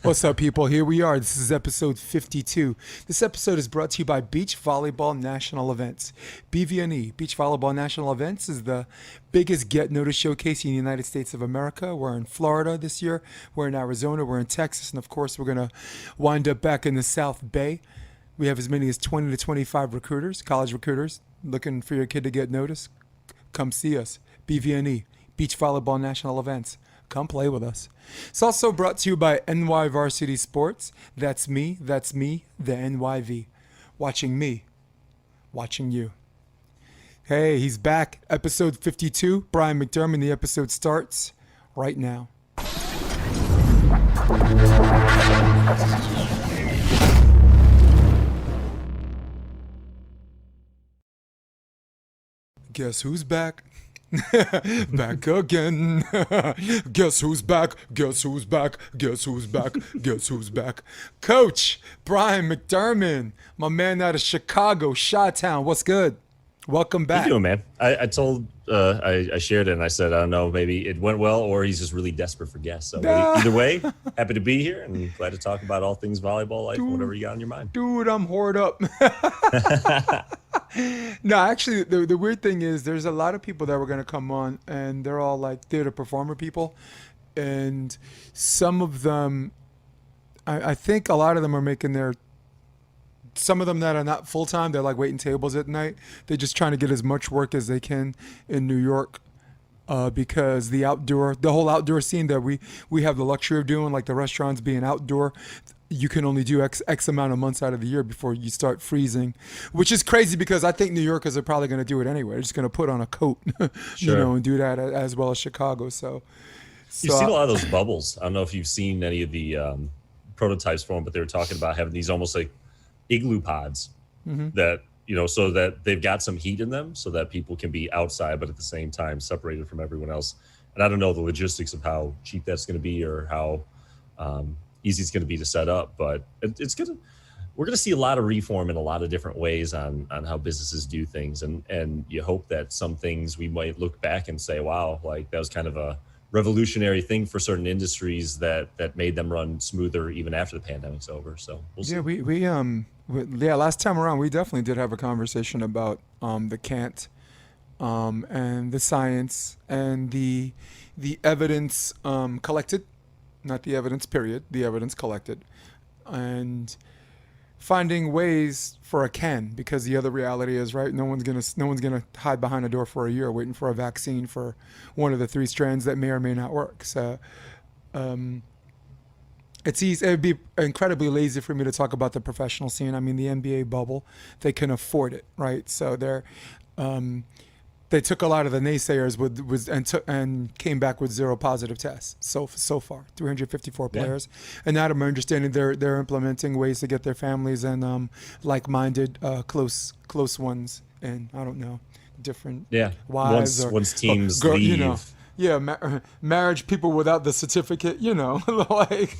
What's up, people? Here we are. This is episode 52. This episode is brought to you by Beach Volleyball National Events. BVNE, Beach Volleyball National Events, is the biggest Get Notice showcase in the United States of America. We're in Florida this year. We're in Arizona. We're in Texas. And of course, we're going to wind up back in the South Bay. We have as many as 20 to 25 recruiters, college recruiters, looking for your kid to get noticed. Come see us. BVNE, Beach Volleyball National Events. Come play with us. It's also brought to you by NY Varsity Sports. That's me, the NYV. Watching me, watching you. Hey, he's back. Episode 52. Bryan McDermand. The episode starts right now. Guess who's back? Back again. Guess who's back? Guess who's back? Guess who's back? Guess who's back? Coach Bryan McDermand, my man out of Chicago, Chi-Town. What's good? Welcome back. How you doing, man? I told, I shared it and I said, I don't know, maybe it went well or he's just really desperate for guests. So either way, happy to be here and glad to talk about all things volleyball life and whatever you got on your mind. Dude, I'm hoard up. No, actually, the weird thing is there's a lot of people that were going to come on and they're all like theater performer people. And some of them, I think a lot of them are making some of them that are not full-time, they're like waiting tables at night. They're just trying to get as much work as they can in New York because the whole outdoor scene that we have the luxury of doing, like the restaurants being outdoor, you can only do X amount of months out of the year before you start freezing, which is crazy because I think New Yorkers are probably going to do it anyway. They're just going to put on a coat, Sure. and do that as well as Chicago. So You've seen a lot of those bubbles. I don't know if you've seen any of the prototypes for them, but they were talking about having these almost like igloo pods that, so that they've got some heat in them so that people can be outside, but at the same time separated from everyone else. And I don't know the logistics of how cheap that's going to be or how easy it's going to be to set up, but we're going to see a lot of reform in a lot of different ways on how businesses do things. And you hope that some things we might look back and say, wow, like that was kind of a revolutionary thing for certain industries that made them run smoother even after the pandemic's over. So we'll see. Yeah, last time around we definitely did have a conversation about the can't and the science and the evidence collected, not the evidence period, the evidence collected, and finding ways for a can, because the other reality is, right, no one's gonna hide behind a door for a year waiting for a vaccine for one of the three strands that may or may not work. So it's easy. It would be incredibly lazy for me to talk about the professional scene. I mean, the NBA bubble, they can afford it, right? So they took a lot of the naysayers and came back with 0 positive tests so far. 354 players, and now to my understanding, they're implementing ways to get their families and like-minded, close ones, and I don't know, different wives once teams girl, leave. Marriage people without the certificate, like.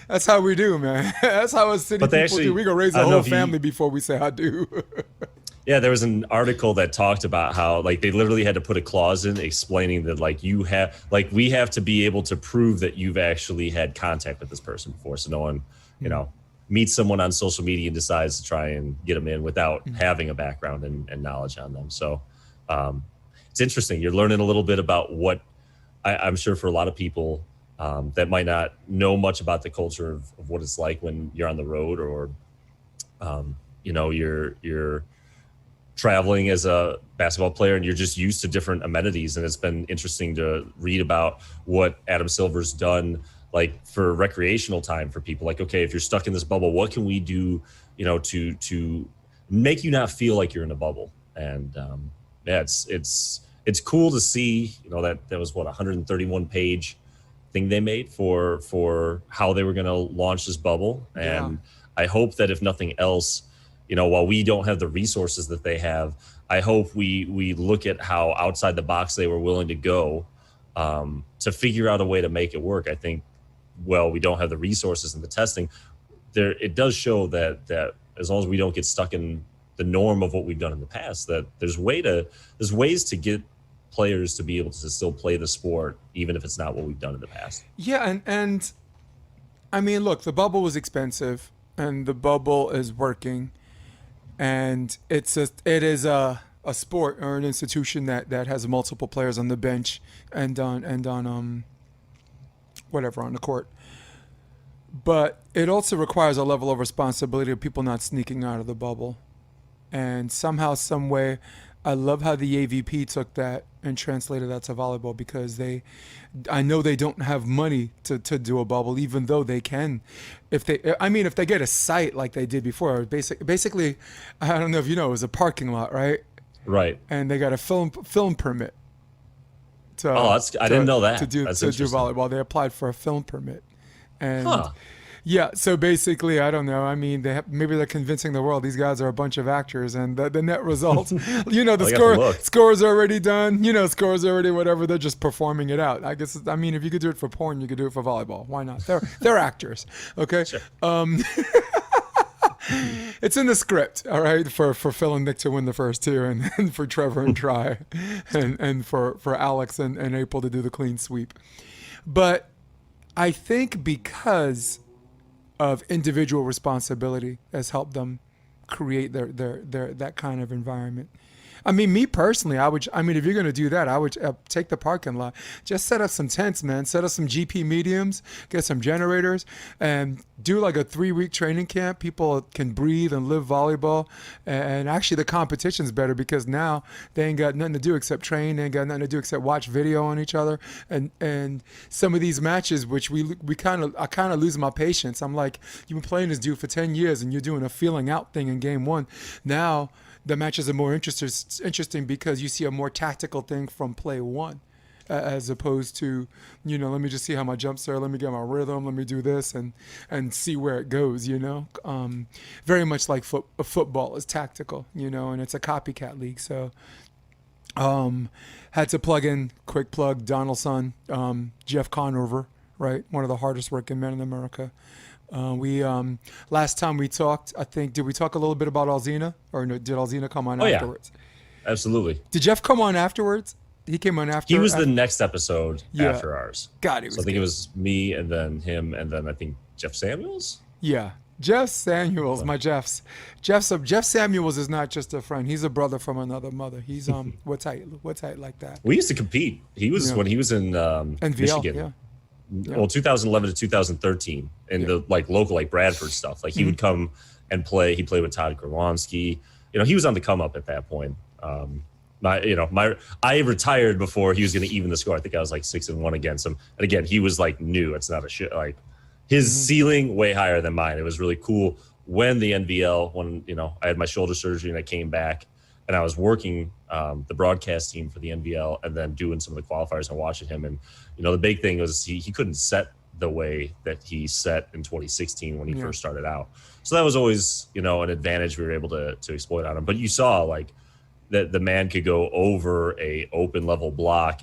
That's how we do, man. That's how us city people do. We gonna raise a whole family before we say I do. Yeah, there was an article that talked about how like they literally had to put a clause in explaining that we have to be able to prove that you've actually had contact with this person before. So no one, meets someone on social media and decides to try and get them in without having a background and knowledge on them. So it's interesting. You're learning a little bit about what I'm sure for a lot of people that might not know much about the culture of what it's like when you're on the road or, you're traveling as a basketball player and you're just used to different amenities. And it's been interesting to read about what Adam Silver's done, like for recreational time for people. Like, okay, if you're stuck in this bubble, what can we do, to make you not feel like you're in a bubble? And it's cool to see, that was what 131 page thing they made for how they were going to launch this bubble. And I hope that if nothing else, while we don't have the resources that they have, I hope we look at how outside the box they were willing to go to figure out a way to make it work. I think, we don't have the resources and the testing. It does show that as long as we don't get stuck in the norm of what we've done in the past, that there's ways to get players to be able to still play the sport, even if it's not what we've done in the past. Yeah, and I mean, look, the bubble was expensive, and the bubble is working, and it is a sport or an institution that has multiple players on the bench and on whatever on the court. But it also requires a level of responsibility of people not sneaking out of the bubble. And somehow, some way, I love how the AVP took that and translated that to volleyball because I know they don't have money to do a bubble, even though they can, if they get a site like they did before. Basically, I don't know if you know, it was a parking lot, right? Right. And they got a film permit. I didn't know that. To do volleyball. They applied for a film permit, and Huh. yeah. So basically, I don't know. I mean, maybe they're convincing the world these guys are a bunch of actors, and the net result, the score's already done. Score's already whatever. They're just performing it out. I guess. I mean, if you could do it for porn, you could do it for volleyball. Why not? They're actors. Okay. Sure. It's in the script, all right, for Phil and Nick to win the first two, and for Trevor and Try, and for Alex and April to do the clean sweep. But I think because of individual responsibility has helped them create their that kind of environment. I mean, me personally, if you're going to do that, I would take the parking lot. Just set up some tents, man. Set up some GP mediums, get some generators, and do like a 3-week training camp. People can breathe and live volleyball. And actually, the competition's better because now they ain't got nothing to do except train. They ain't got nothing to do except watch video on each other. And some of these matches, which I kind of lose my patience. I'm like, you've been playing this dude for 10 years, and you're doing a feeling out thing in game one. Now the matches are more interesting because you see a more tactical thing from play one, as opposed to, let me just see how my jumps are, let me get my rhythm, let me do this and see where it goes, Very much like football is tactical, and it's a copycat league. So had to plug in, quick plug, Donaldson, Jeff Conover, right? One of the hardest working men in America. We last time we talked, I think, did we talk a little bit about Alzina, or no, did Alzina come on afterwards? Yeah, absolutely. Did Jeff come on afterwards? He came on after. He was the next episode after ours. God, it was. So I think it was me, and then him, and then I think Jeff Samuels. Yeah, Jeff Samuels, my Jeffs. Jeff Samuels is not just a friend; he's a brother from another mother. He's we're tight like that. We used to compete. He was when he was in NVL, Michigan. Yeah. Well, 2011 to 2013 in the local Bradford stuff. He would come and play. He played with Todd Grwanski. He was on the come up at that point. I retired before he was going to even the score. I think I was 6-1 against him. And again, he was new. It's not a shit. His ceiling way higher than mine. It was really cool when the NVL, when I had my shoulder surgery and I came back and I was working the broadcast team for the NVL and then doing some of the qualifiers and watching him. And the big thing was he couldn't set the way that he set in 2016 when he first started out. So that was always, an advantage we were able to exploit on him. But you saw that the man could go over a open level block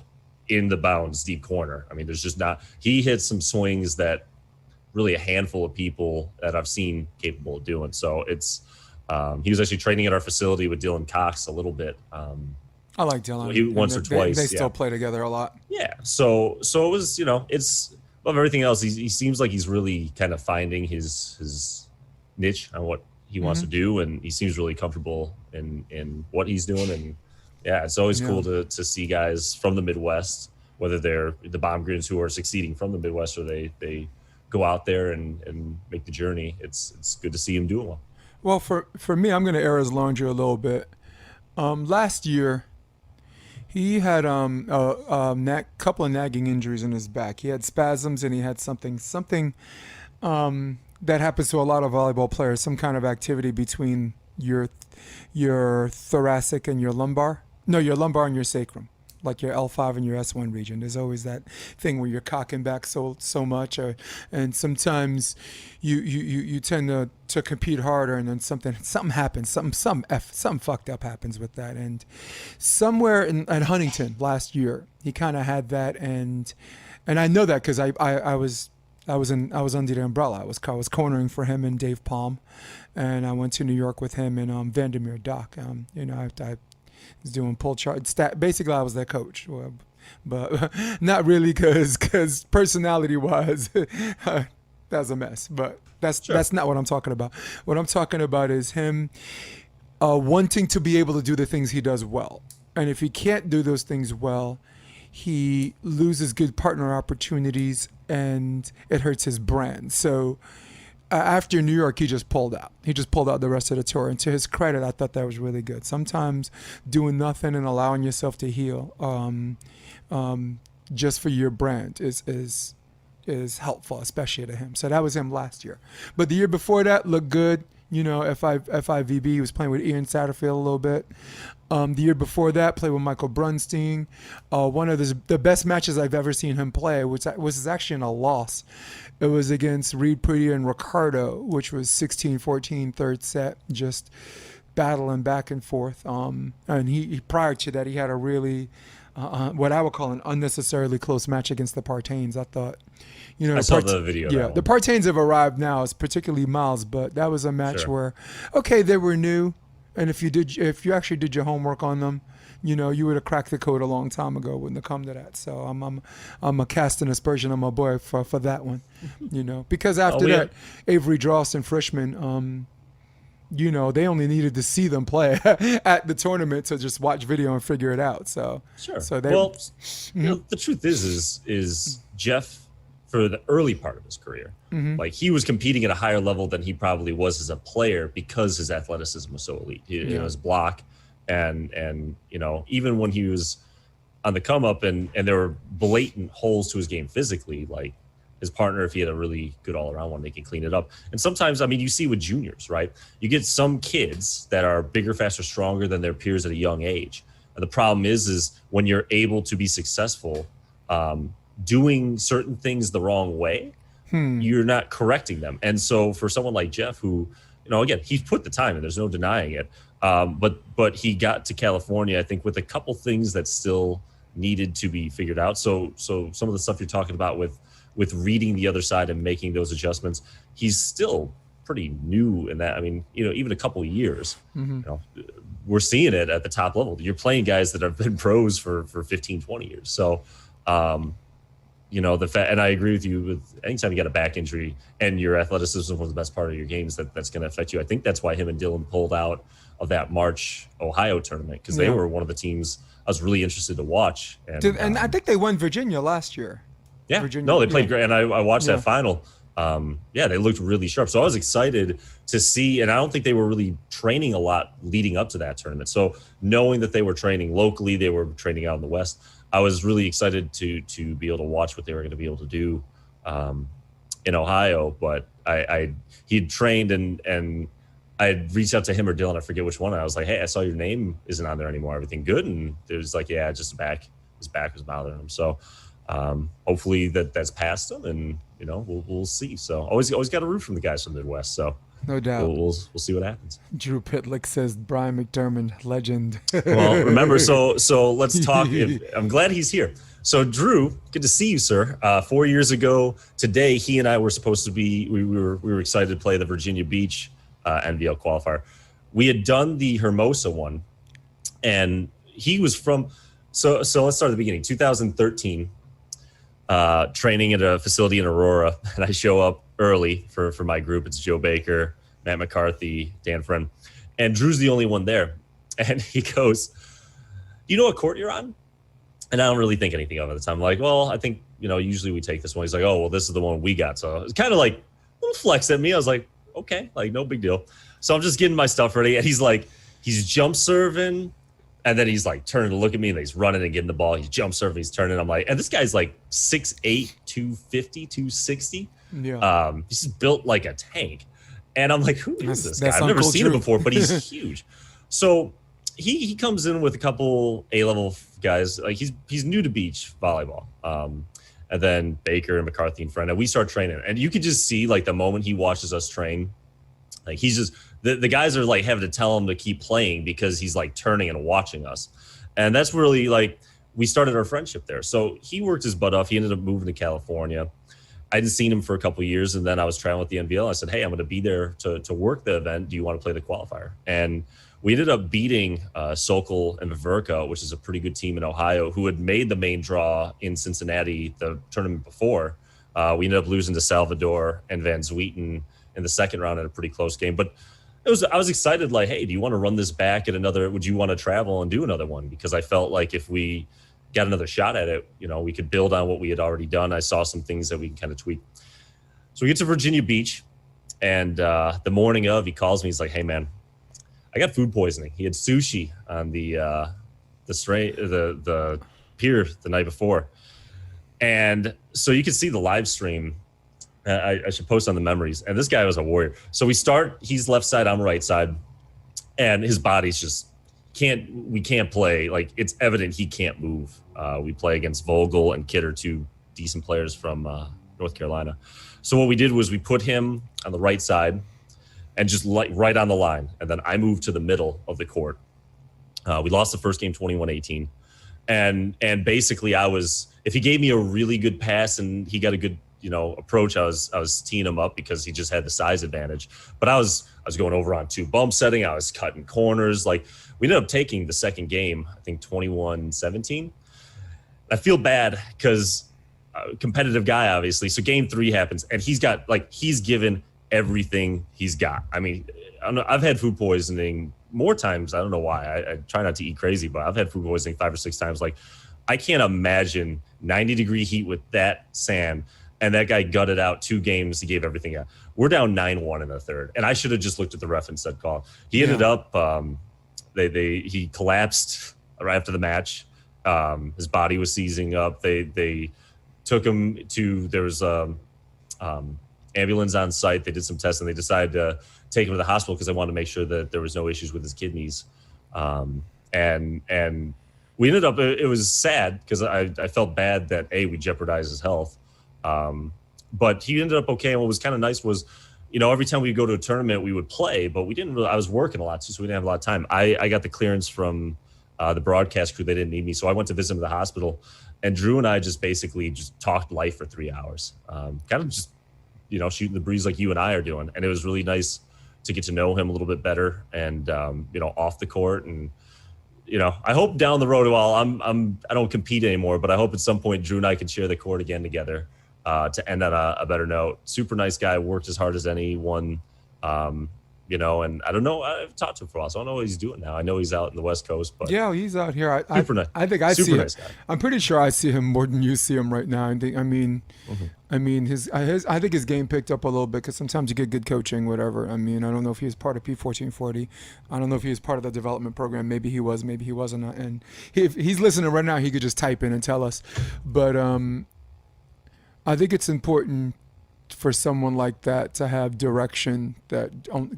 in the bounds deep corner. I mean, there's just not, he hit some swings that really a handful of people that I've seen capable of doing. So it's, he was actually training at our facility with Dillon Cox a little bit. I like Dillon. Once or twice. They still play together a lot. Yeah. So it was, it's above everything else. He seems like he's really kind of finding his niche on what he wants to do, and he seems really comfortable in what he's doing. And yeah, it's always cool to see guys from the Midwest, whether they're the Baumgrens who are succeeding from the Midwest or they go out there and make the journey. It's good to see him doing well. Well, for me, I'm going to air his laundry a little bit. Last year, he had a couple of nagging injuries in his back. He had spasms, and he had something that happens to a lot of volleyball players, some kind of activity between your thoracic and your lumbar. No, your lumbar and your sacrum, like your L5 and your S1 region. There's always that thing where you're cocking back so much, and sometimes you tend to compete harder, and then something happens, something fucked up happens with that. And somewhere at Huntington last year, he kind of had that, and I know that because I was under the umbrella. I was cornering for him and Dave Palm, and I went to New York with him and Vandermeer Dock. I was doing pull chart. Basically, I was their coach, but not really because personality-wise, That's a mess. But that's Sure. that's not what I'm talking about. What I'm talking about is him wanting to be able to do the things he does well. And if he can't do those things well, he loses good partner opportunities and it hurts his brand. So after New York, he just pulled out. He just pulled out the rest of the tour. And to his credit, I thought that was really good. Sometimes doing nothing and allowing yourself to heal just for your brand is helpful, especially to him. So that was him last year. But the year before that looked good. You know, FIVB, he was playing with Ian Satterfield a little bit. The year before that, played with Michael Brunstein. One of the best matches I've ever seen him play, which was actually in a loss. It was against Reed Prudy and Ricardo, which was 16-14 third set, just battling back and forth. And he prior to that, he had a really, what I would call an unnecessarily close match against the Partains. I thought, you know, I saw the video. Yeah, the Partains have arrived now. It's particularly Miles, but that was a match where, okay, they were new, and if you actually did your homework on them, you know, you would have cracked the code a long time ago. Wouldn't have come to that. So I'm a casting aspersion on my boy for that one, you know, because after that, Avery Drawson, Frischman, you know, they only needed to see them play at the tournament to just watch video and figure it out. So So they, well, you know, the truth is Jeff, for the early part of his career, like he was competing at a higher level than he probably was as a player because his athleticism was so elite. You know, his block and you know, even when he was on the come up and there were blatant holes to his game physically, like his partner, if he had a really good all around one, they can clean it up. And sometimes, I mean, you see with juniors, right? You get some kids that are bigger, faster, stronger than their peers at a young age. And the problem is when you're able to be successful, doing certain things the wrong way, you're not correcting them. And so for someone like Jeff, who, you know, again, he's put the time in, there's no denying it. But he got to California, I think, with a couple things that still needed to be figured out. So some of the stuff you're talking about with reading the other side and making those adjustments, he's still pretty new in that. I mean, you know, even a couple of years, you know, we're seeing it at the top level. You're playing guys that have been pros for 15, 20 years. So, you know, and I agree with you with anytime you got a back injury and your athleticism was the best part of your games, that's going to affect you. I think that's why him and Dillon pulled out of that March Ohio tournament, because they were one of the teams I was really interested to watch. And I think they won Virginia last year. Yeah, Virginia, no, they played great. And I watched that final. They looked really sharp. So I was excited to see, and I don't think they were really training a lot leading up to that tournament. So knowing that they were training locally, they were training out in the West, I was really excited to be able to watch what they were going to be able to do in Ohio. But he'd trained and I had reached out to him or Dillon, I forget which one. And I was like, hey, I saw your name isn't on there anymore. Everything good? And it was like, yeah, just his back was bothering him. So hopefully that's past him, and you know, we'll see. So always got to root from the guys from the Midwest. So no doubt, we'll see what happens. Drew Pitlick says Bryan McDermand, legend. Well, remember, so let's talk. I'm glad he's here. So Drew, good to see you, sir. 4 years ago today, he and I were supposed to be. We were excited to play the Virginia Beach NVL qualifier. We had done the Hermosa one, and he was from. So let's start at the beginning. 2013. Training at a facility in Aurora, and I show up early for my group. It's Joe Baker, Matt McCarthy, Dan Friend, and Drew's the only one there. And he goes, "Do you know what court you're on?" And I don't really think anything of it at the time. I'm like, well, I think, you know, usually we take this one. He's like, oh, well, this is the one we got. So it's kind of like a little flex at me. I was like, okay, like no big deal. So I'm just getting my stuff ready, and he's like, he's jump serving. And then he's like turning to look at me, and he's running and getting the ball. He's jump serving, he's turning. I'm like, and this guy's like 6'8", 250, 260. Yeah. He's just built like a tank. And I'm like, who is this guy? That's I've never Uncle seen Drew. him before, but he's huge. So he comes in with a couple A-level guys. Like he's new to beach volleyball. And then Baker and McCarthy and Friend, and we start training. And you could just see like the moment he watches us train, like he's just the guys are like having to tell him to keep playing because he's like turning and watching us. And that's really like we started our friendship there. So he worked his butt off. He ended up moving to California. I hadn't seen him for a couple of years, and then I was traveling with the NVL. I said, hey, I'm going to be there to work the event. Do you want to play the qualifier? And we ended up beating Sokol and Viverka, which is a pretty good team in Ohio, who had made the main draw in Cincinnati the tournament before. We ended up losing to Salvador and Van Zwieten in the second round in a pretty close game. But I was excited, like, hey, do you want to run this back at another? Would you want to travel and do another one? Because I felt like if we got another shot at it, we could build on what we had already done. I saw some things that we can kind of tweak. So we get to Virginia Beach, and the morning of, he calls me. He's like, hey, man, I got food poisoning. He had sushi on the pier the night before. And so you can see the live stream. I should post on the memories. And this guy was a warrior. So he's left side, I'm right side. And his body's just we can't play. Like, it's evident he can't move. We play against Vogel and Kidder, two decent players from North Carolina. So what we did was we put him on the right side and just right on the line. And then I moved to the middle of the court. We lost the first game 21-18. And basically if he gave me a really good pass and he got a good approach, I was teeing him up because he just had the size advantage. But I was going over on 2 bump setting. I was cutting corners. Like, we ended up taking the second game, I think 21-17. I feel bad because competitive guy, obviously. So game 3 happens, and he's given everything he's got. I mean, I've had food poisoning more times. I don't know why. I try not to eat crazy, but I've had food poisoning 5 or 6 times. Like, I can't imagine 90-degree heat with that sand. And that guy gutted out 2 games. He gave everything out. We're down 9-1 in the third. And I should have just looked at the ref and said call. He ended up, he collapsed right after the match. His body was seizing up. They took him there was ambulance on site. They did some tests, and they decided to take him to the hospital because they wanted to make sure that there was no issues with his kidneys. And we ended up, it was sad because I felt bad that, we jeopardized his health. But he ended up okay. And what was kind of nice was, every time we go to a tournament, we would play, but we didn't really, I was working a lot too, so we didn't have a lot of time. I got the clearance from the broadcast crew. They didn't need me. So I went to visit him at the hospital, and Drew and I just basically just talked life for 3 hours. Kind of just, shooting the breeze like you and I are doing. And it was really nice to get to know him a little bit better and, off the court. And, I hope down the road, while I don't compete anymore, but I hope at some point Drew and I can share the court again together. To end on a better note. Super nice guy, worked as hard as anyone, and I don't know, I've talked to him for a while, so I don't know what he's doing now. I know he's out in the West Coast, but yeah, he's out here. Super nice. I think I super see him. Nice guy. I'm pretty sure I see him more than you see him right now. I think his I think his game picked up a little bit because sometimes you get good coaching, whatever. I don't know if he was part of P1440. I don't know if he was part of the development program. Maybe he was, maybe he wasn't. And if he's listening right now, he could just type in and tell us. But I think it's important for someone like that to have direction that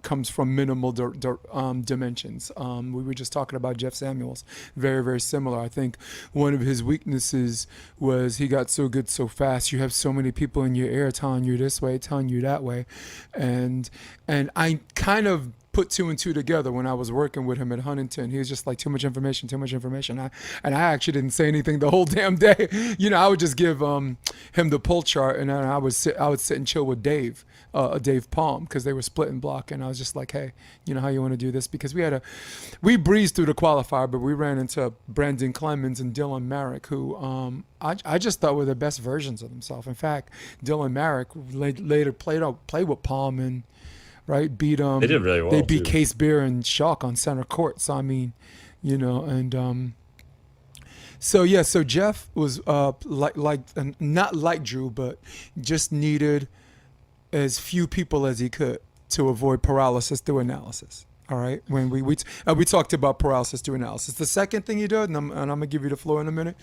comes from minimal dimensions. We were just talking about Jeff Samuels, very, very similar. I think one of his weaknesses was he got so good so fast. You have so many people in your ear telling you this way, telling you that way. And I kind of put 2 and 2 together when I was working with him at Huntington. He was just like, too much information. I actually didn't say anything the whole damn day. I would just give him the pull chart, and then I would sit and chill with Dave Palm, because they were splitting block, and I was just like, hey, how you want to do this? Because we breezed through the qualifier, but we ran into Brandon Clemens and Dillon Merrick, who I just thought were the best versions of themselves. In fact, Dillon Merrick later played with Palm and beat they did really well. They beat too. Case Beer and Schalk on center court. So so Jeff was not like Drew, but just needed as few people as he could to avoid paralysis through analysis. All right, when we talked about paralysis through analysis. The second thing he did, and I'm gonna give you the floor in a minute.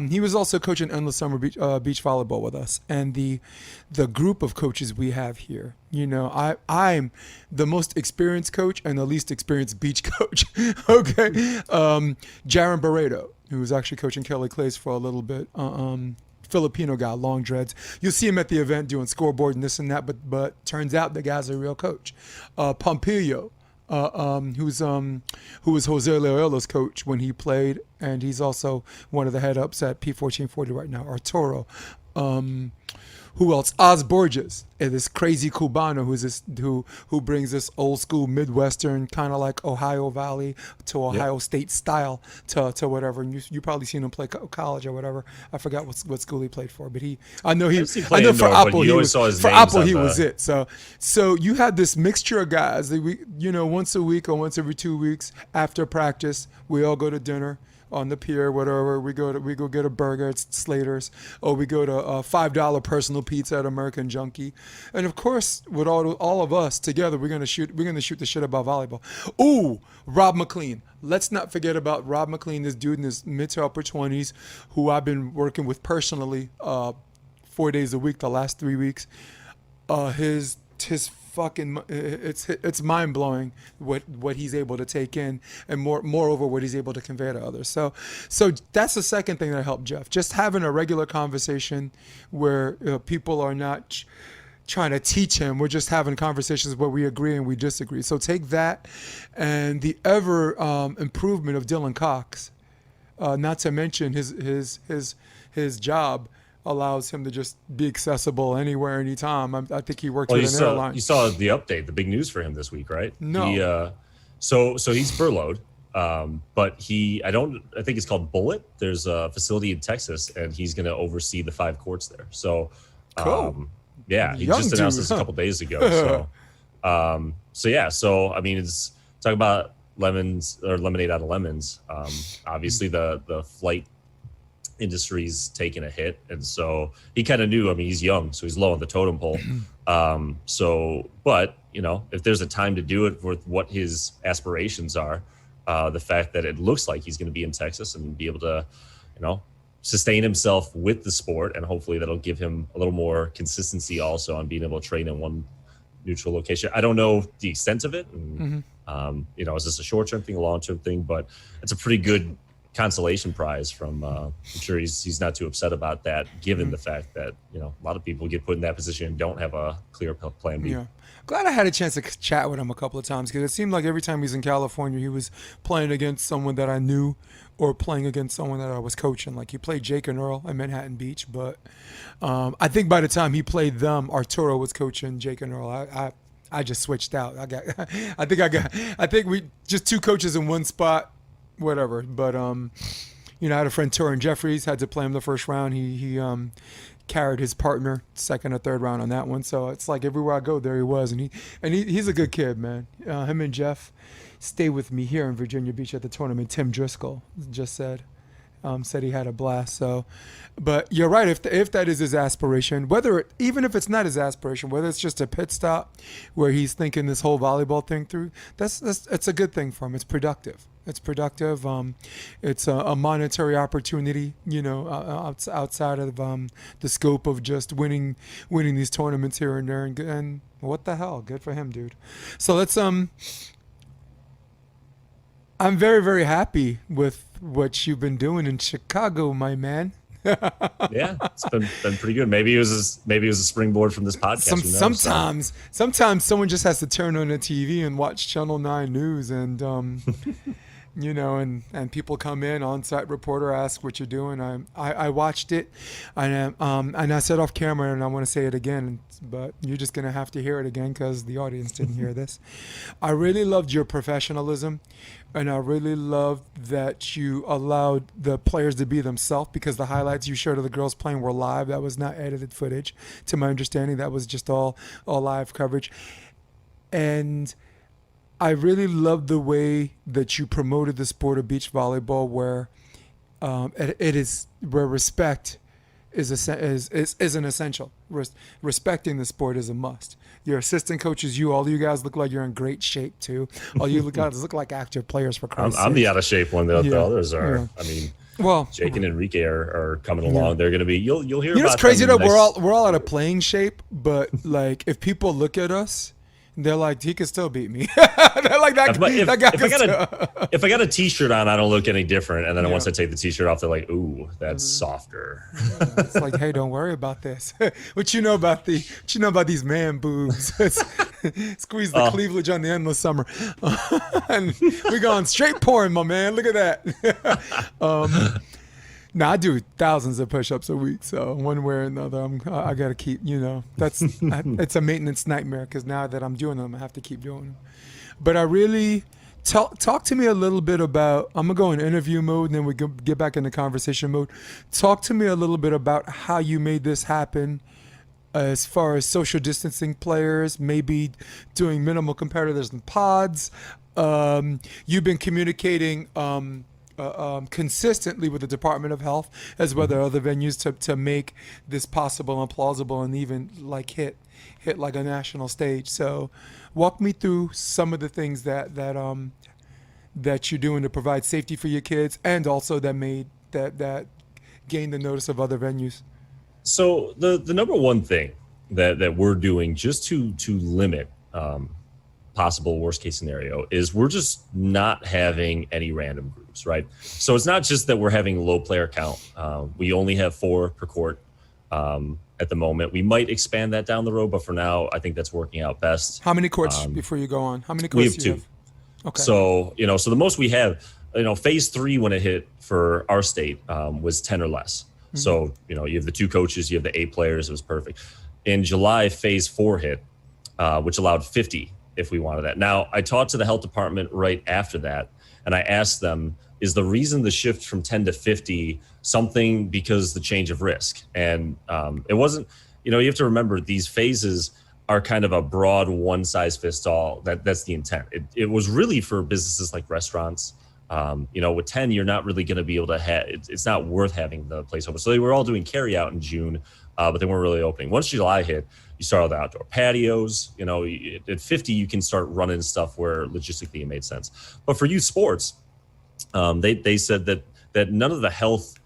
He was also coaching Endless Summer Beach Volleyball with us, and the group of coaches we have here. I'm the most experienced coach and the least experienced beach coach. Okay, Jaron Barreto, who was actually coaching Kelly Clays for a little bit. Filipino guy, long dreads. You'll see him at the event doing scoreboard and this and that, but turns out the guy's a real coach. Pompilio, who was Jose Loyola's coach when he played, and he's also one of the head ups at P1440 right now. Arturo, Who else? Oz Borges, this crazy Cubano who brings this old school Midwestern kind of like Ohio Valley to Ohio State style to whatever. And you probably seen him play college or whatever. I forgot what school he played for, but I know for Apple he was it. So you had this mixture of guys that once a week or once every 2 weeks after practice we all go to dinner on the pier, whatever. We go get a burger at Slater's, or we go to a $5 personal pizza at American Junkie, and of course, with all of us together, we're gonna shoot the shit about volleyball. Ooh, Rob McLean. Let's not forget about Rob McLean, this dude in his mid to upper 20s, who I've been working with personally, 4 days a week the last 3 weeks. His fucking it's mind blowing what he's able to take in, and moreover what he's able to convey to others. So that's the second thing that helped Jeff. Just having a regular conversation where people are not trying to teach him. We're just having conversations where we agree and we disagree. So take that, and the ever improvement of Dillon Cox. Not to mention his job allows him to just be accessible anywhere, anytime. I think he worked with an airline. You saw the update, the big news for him this week, right? No. So he's furloughed, but I think it's called Bullet. There's a facility in Texas, and he's going to oversee the 5 courts there. So, cool. He just announced this a couple days ago. So I mean, it's talk about lemons or lemonade out of lemons. Obviously, the flight industry's taking a hit, and so he kind of knew. I mean, he's young, so he's low on the totem pole. But if there's a time to do it with what his aspirations are, the fact that it looks like he's going to be in Texas and be able to, sustain himself with the sport, and hopefully that'll give him a little more consistency also on being able to train in one neutral location. I don't know the extent of it, and, is this a short-term thing, a long-term thing? But it's a pretty good consolation prize from I'm sure he's not too upset about that, given the fact that a lot of people get put in that position and don't have a clear plan B. Glad I had a chance to chat with him a couple of times, because it seemed like every time he's in California he was playing against someone that I knew or playing against someone that I was coaching. Like he played Jake and Earl at Manhattan Beach, but I think by the time he played them, Arturo was coaching Jake and Earl. I just switched out. I think we just 2 coaches in one spot. Whatever, but I had a friend, Turin Jeffries, had to play him the first round. He carried his partner second or third round on that one. So it's like everywhere I go, there he was, and he's a good kid, man. Him and Jeff stay with me here in Virginia Beach at the tournament. Tim Driscoll just said he had a blast. So, but you're right. If that is his aspiration, even if it's not his aspiration, whether it's just a pit stop where he's thinking this whole volleyball thing through, it's a good thing for him. It's productive. It's productive. It's a monetary opportunity, outside of the scope of just winning these tournaments here and there. And what the hell? Good for him, dude. So let's I'm very, very happy with what you've been doing in Chicago, my man. Yeah, it's been pretty good. Maybe it was a springboard from this podcast. Sometimes someone just has to turn on the TV and watch Channel 9 News, and and people come in, on-site reporter asks what you're doing. I watched it, and I said off camera, and I want to say it again, but you're just gonna have to hear it again because the audience didn't hear this. I really loved your professionalism, and I really loved that you allowed the players to be themselves, because the highlights you showed of the girls playing were live. That was not edited footage, to my understanding. That was just all live coverage, and I really loved the way that you promoted the sport of beach volleyball, where where respect is an essential. Respecting the sport is a must. Your assistant coaches, all you guys look like you're in great shape too. All you guys look like active players, for Christ's sake. I'm the out of shape one. The others are. Yeah. I mean, Jake and Enrique are coming along. They're going to be. You'll hear. It's crazy that we're all out of playing shape, but like if people look at us, they're like, he could still beat me. They're like, that guy. If I got a T-shirt on, I don't look any different. And then once I take the T-shirt off, they're like, "Ooh, that's softer." It's like, hey, don't worry about this. What you know about these man boobs? Squeeze the cleavage on the endless summer, and we're going straight porn, my man. Look at that. Now I do thousands of push-ups a week, so one way or another, I gotta keep. That's it's a maintenance nightmare because now that I'm doing them, I have to keep doing them. But I really talk to me a little bit about. I'm gonna go in interview mode, and then we get back into conversation mode. Talk to me a little bit about how you made this happen, as far as social distancing players, maybe doing minimal competitors and pods. You've been communicating consistently with the Department of Health as well as other venues to make this possible and plausible and even like hit like a national stage. So walk me through some of the things that you're doing to provide safety for your kids and also that gained the notice of other venues. So the number one thing that we're doing just to limit possible worst case scenario is we're just not having any random groups, right? So it's not just that we're having low player count. We only have 4 per court at the moment. We might expand that down the road, but for now, I think that's working out best. How many courts before you go on? How many We courts have do you 2. have? Okay. So, so the most we have, phase 3 when it hit for our state was 10 or less. So, you have the 2 coaches, you have the 8 players. It was perfect. In July, phase 4 hit, which allowed 50 if we wanted that. Now, I talked to the health department right after that, and I asked them, is the reason the shift from 10 to 50 something because the change of risk? And it wasn't, you have to remember these phases are kind of a broad one size fits all. That's the intent. It was really for businesses like restaurants. With 10, you're not really going to be able to have, it's not worth having the place open. So they were all doing carry out in June, but they weren't really opening. Once July hit, you start all the outdoor patios, at 50, you can start running stuff where logistically it made sense. But for youth sports, they said that none of the health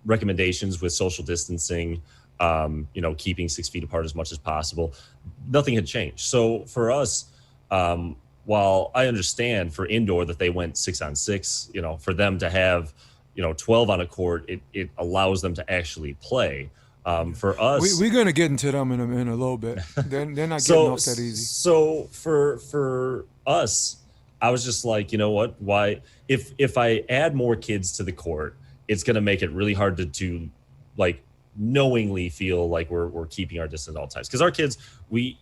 recommendations with social distancing, keeping 6 feet apart as much as possible, nothing had changed. So for us, while I understand for indoor that they went 6-on-6, for them to have, 12 on a court, it allows them to actually play. For us, we're gonna get into them in a little bit. They're not getting off that easy. So for us, I was just like, you know what? Why if I add more kids to the court, it's gonna make it really hard to like knowingly feel like we're keeping our distance at all times. Because our kids, we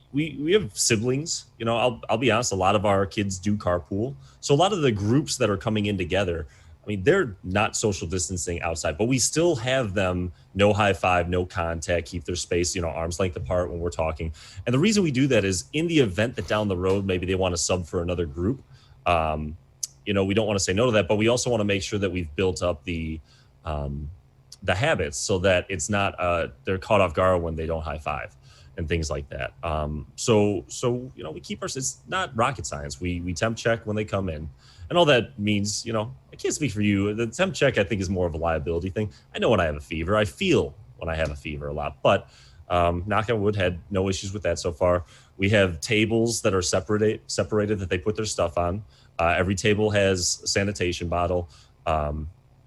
have siblings. I'll be honest, a lot of our kids do carpool. So a lot of the groups that are coming in together, I mean, they're not social distancing outside, but we still have them no high five, no contact, keep their space, arm's length apart when we're talking. And the reason we do that is in the event that down the road, maybe they want to sub for another group. We don't want to say no to that, but we also want to make sure that we've built up the habits so that it's not they're caught off guard when they don't high five and things like that. So we keep it's not rocket science. We temp check when they come in, and all that means, I can't speak for you. The temp check I think is more of a liability thing. I know when I have a fever. I feel when I have a fever a lot, but knock on wood, had no issues with that so far. We have tables that are separated that they put their stuff on. Every table has a sanitation bottle.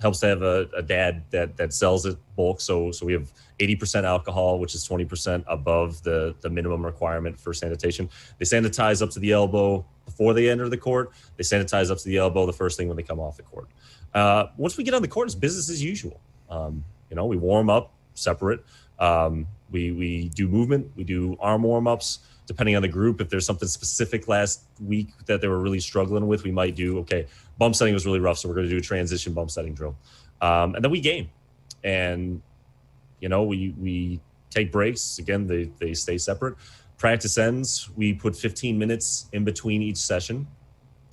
Helps to have a dad that sells it bulk. So we have 80% alcohol, which is 20% above the minimum requirement for sanitation. They sanitize up to the elbow before they enter the court. They sanitize up to the elbow the first thing when they come off the court. Once we get on the court, it's business as usual. We warm up separate. We do movement. We do arm warm-ups. Depending on the group, if there's something specific last week that they were really struggling with, we might do, bump setting was really rough, so we're going to do a transition bump setting drill. And then we game. And, we take breaks. Again, they stay separate. Practice ends. We put 15 minutes in between each session.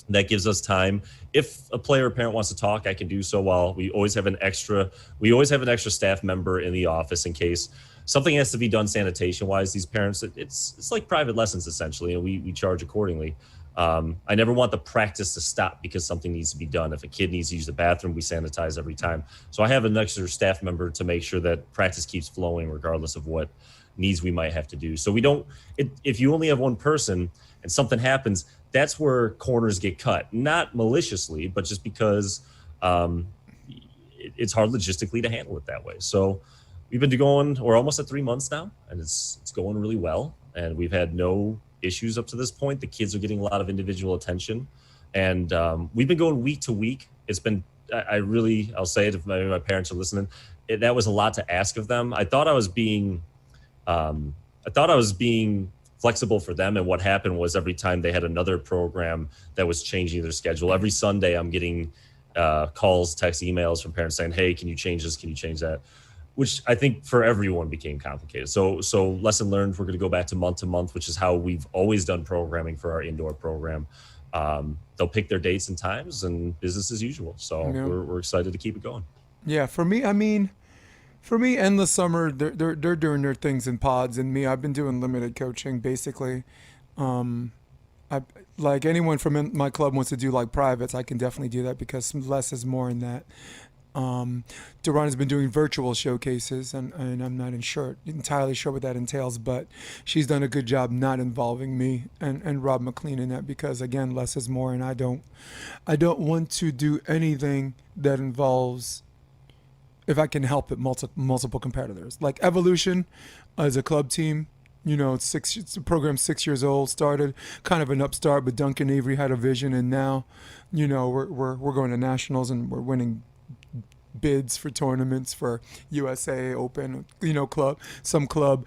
That gives us time. If a player or parent wants to talk, I can do so while we always have an extra staff member in the office in case something has to be done sanitation wise. These parents, it's like private lessons essentially, and we charge accordingly. I never want the practice to stop because something needs to be done. If a kid needs to use the bathroom, we sanitize every time. So I have an extra staff member to make sure that practice keeps flowing regardless of what needs we might have to do. So we don't, if you only have one person and something happens, that's where corners get cut. Not maliciously, but just because it's hard logistically to handle it that way. So we've been we're almost at 3 months now, and it's going really well. And we've had no issues up to this point. The kids are getting a lot of individual attention. And we've been going week to week. It's been I'll say it if maybe my parents are listening, that was a lot to ask of them. I thought I was being flexible for them. And what happened was every time they had another program that was changing their schedule, every Sunday I'm getting calls, text, emails from parents saying, hey, can you change this? Can you change that? Which I think for everyone became complicated. So lesson learned, we're going to go back to month, which is how we've always done programming for our indoor program. They'll pick their dates and times and business as usual. So Yeah. we're excited to keep it going. Yeah, for me, endless summer, they're doing their things in pods, and me, I've been doing limited coaching basically. Um, I like anyone from my club wants to do like privates, I can definitely do that because less is more in that. Duran has been doing virtual showcases, and I'm not entirely sure what that entails, but she's done a good job not involving me and Rob McLean in that because again, less is more, and I don't want to do anything that involves, if I can help it, multiple competitors. Like Evolution, as a club team, it's a program 6 years old, started kind of an upstart, but Duncan Avery had a vision, and now, we're going to nationals and we're winning bids for tournaments for USA Open, some club,